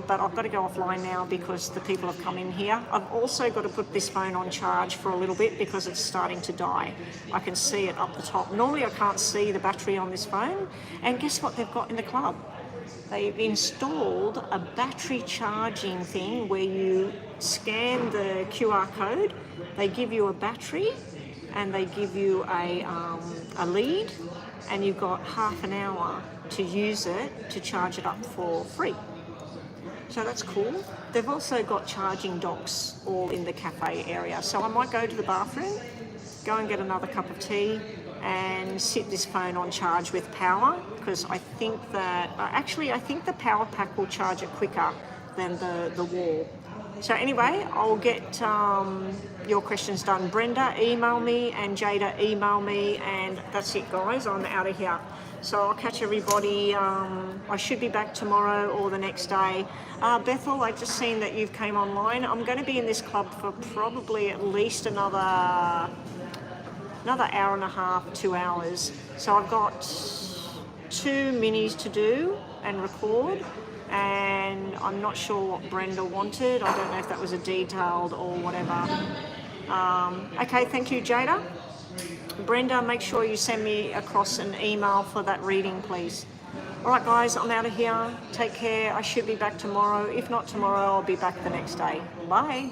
But I've got to go offline now because the people have come in here. I've also got to put this phone on charge for a little bit because it's starting to die. I can see it up the top. Normally I can't see the battery on this phone. And guess what they've got in the club? They've installed a battery charging thing where you scan the QR code, they give you a battery, and they give you a lead, and you've got half an hour to use it to charge it up for free. So that's cool. They've also got charging docks all in the cafe area. So I might go to the bathroom, go and get another cup of tea, and sit this phone on charge with power, because I think that, I think the power pack will charge it quicker than the wall. So anyway, I'll get your questions done. Brenda, email me, and Jada, email me, and that's it, guys. I'm out of here. So I'll catch everybody. I should be back tomorrow or the next day. Bethel, I've just seen that you've came online. I'm going to be in this club for probably at least another another hour and a half, 2 hours. So I've got 2 minis to do and record, and I'm not sure what Brenda wanted. I don't know if that was a detailed or whatever. Okay, thank you, Jada. Brenda, make sure you send me across an email for that reading, please. All right, guys, I'm out of here. Take care. I should be back tomorrow. If not tomorrow, I'll be back the next day. Bye.